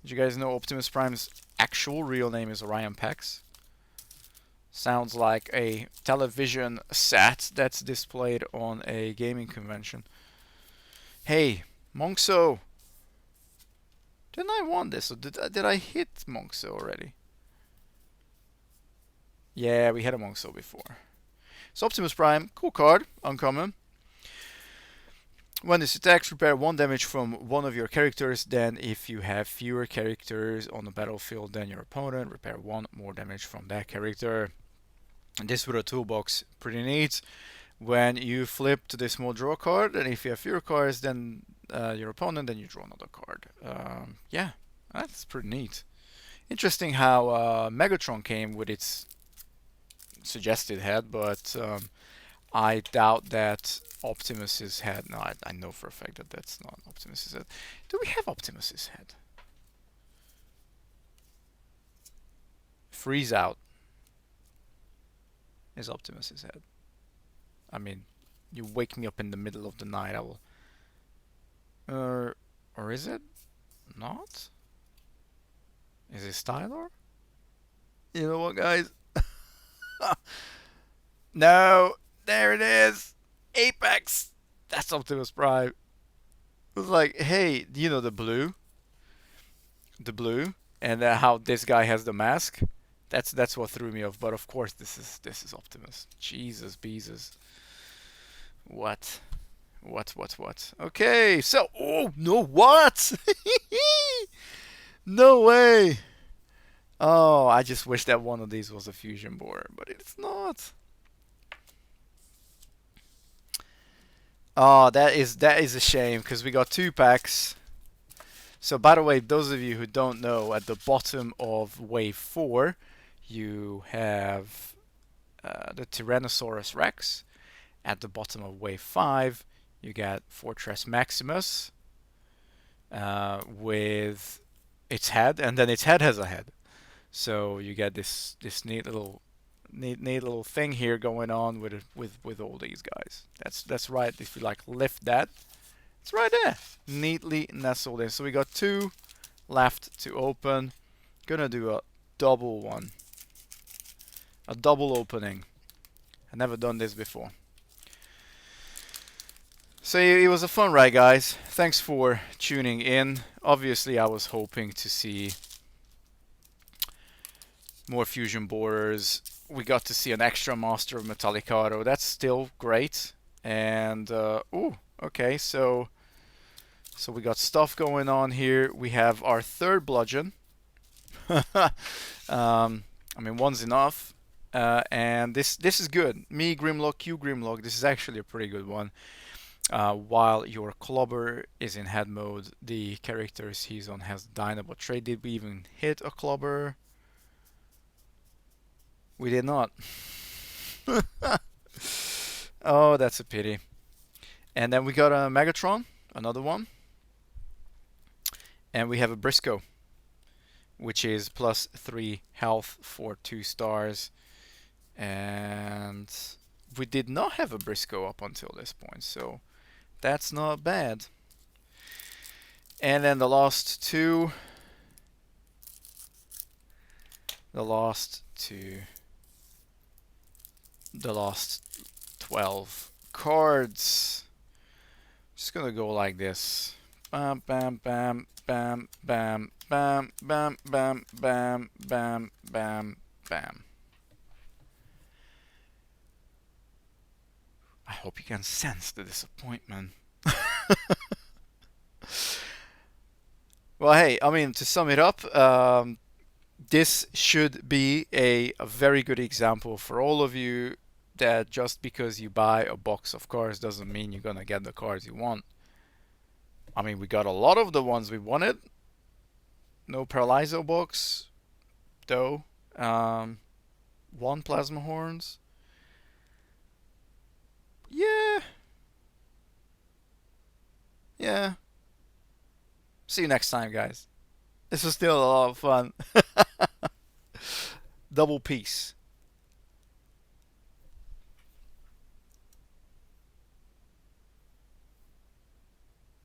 Did you guys know Optimus Prime's actual real name is Orion Pax? Sounds like a television set that's displayed on a gaming convention. Hey, Monkso. Didn't I want this? Or did I hit Monkso already? Yeah, we had a Monkso before. So Optimus Prime, cool card, uncommon. When this attacks, repair 1 damage from one of your characters. Then if you have fewer characters on the battlefield than your opponent, repair 1 more damage from that character. And this with a toolbox, pretty neat. When you flip to this more draw card, and if you have fewer cards than your opponent, then you draw another card. Yeah, that's pretty neat. Interesting how Megatron came with its suggested head, but I doubt that Optimus's head. No, I know for a fact that that's not Optimus's head. Do we have Optimus's head? Freeze Out is Optimus's head. I mean, you wake me up in the middle of the night, I will. Or is it not? Is it Stylar? You know what, guys? No, there it is. Apex. That's Optimus Prime. It was like, hey, you know the blue, and how this guy has the mask. That's what threw me off. But of course, this is Optimus. Jesus, Beezus. What? Okay, so oh no, what? No way. Oh, I just wish that one of these was a fusion board, but it's not. Oh, that is a shame because we got 2 packs. So by the way, those of you who don't know, at the bottom of wave 4, you have the Tyrannosaurus Rex. At the bottom of wave 5, you get Fortress Maximus with its head, and then its head has a head. So you get this neat little thing here going on with all these guys. That's right. If you like lift that, it's right there, neatly nestled in. So we got 2 left to open. Gonna do a double one, a double opening. I've never done this before. So it was a fun ride, guys. Thanks for tuning in. Obviously, I was hoping to see more fusion borers. We got to see an extra Master of Metallicado. That's still great. And ooh, okay, so we got stuff going on here. We have our 3rd Bludgeon. I mean, one's enough. And this is good. Me Grimlock, you Grimlock. This is actually a pretty good one. While your Clobber is in head mode, the characters he's on has Dynamo trait. Did we even hit a Clobber? We did not. Oh, that's a pity. And then we got a Megatron, another one. And we have a Briscoe, which is +3 health for 2 stars. And we did not have a Briscoe up until this point, so that's not bad. And then the last 2. The last 12 cards. Just gonna go like this. Bam, bam, bam, bam, bam, bam, bam, bam, bam, bam, bam, bam. I hope you can sense the disappointment. Well, hey, I mean, to sum it up, this should be a very good example for all of you that just because you buy a box of cards doesn't mean you're gonna get the cards you want. I mean, we got a lot of the ones we wanted. No Paralyzo box, though. 1 Plasma Horns. Yeah. See you next time, guys. This was still a lot of fun. Double peace.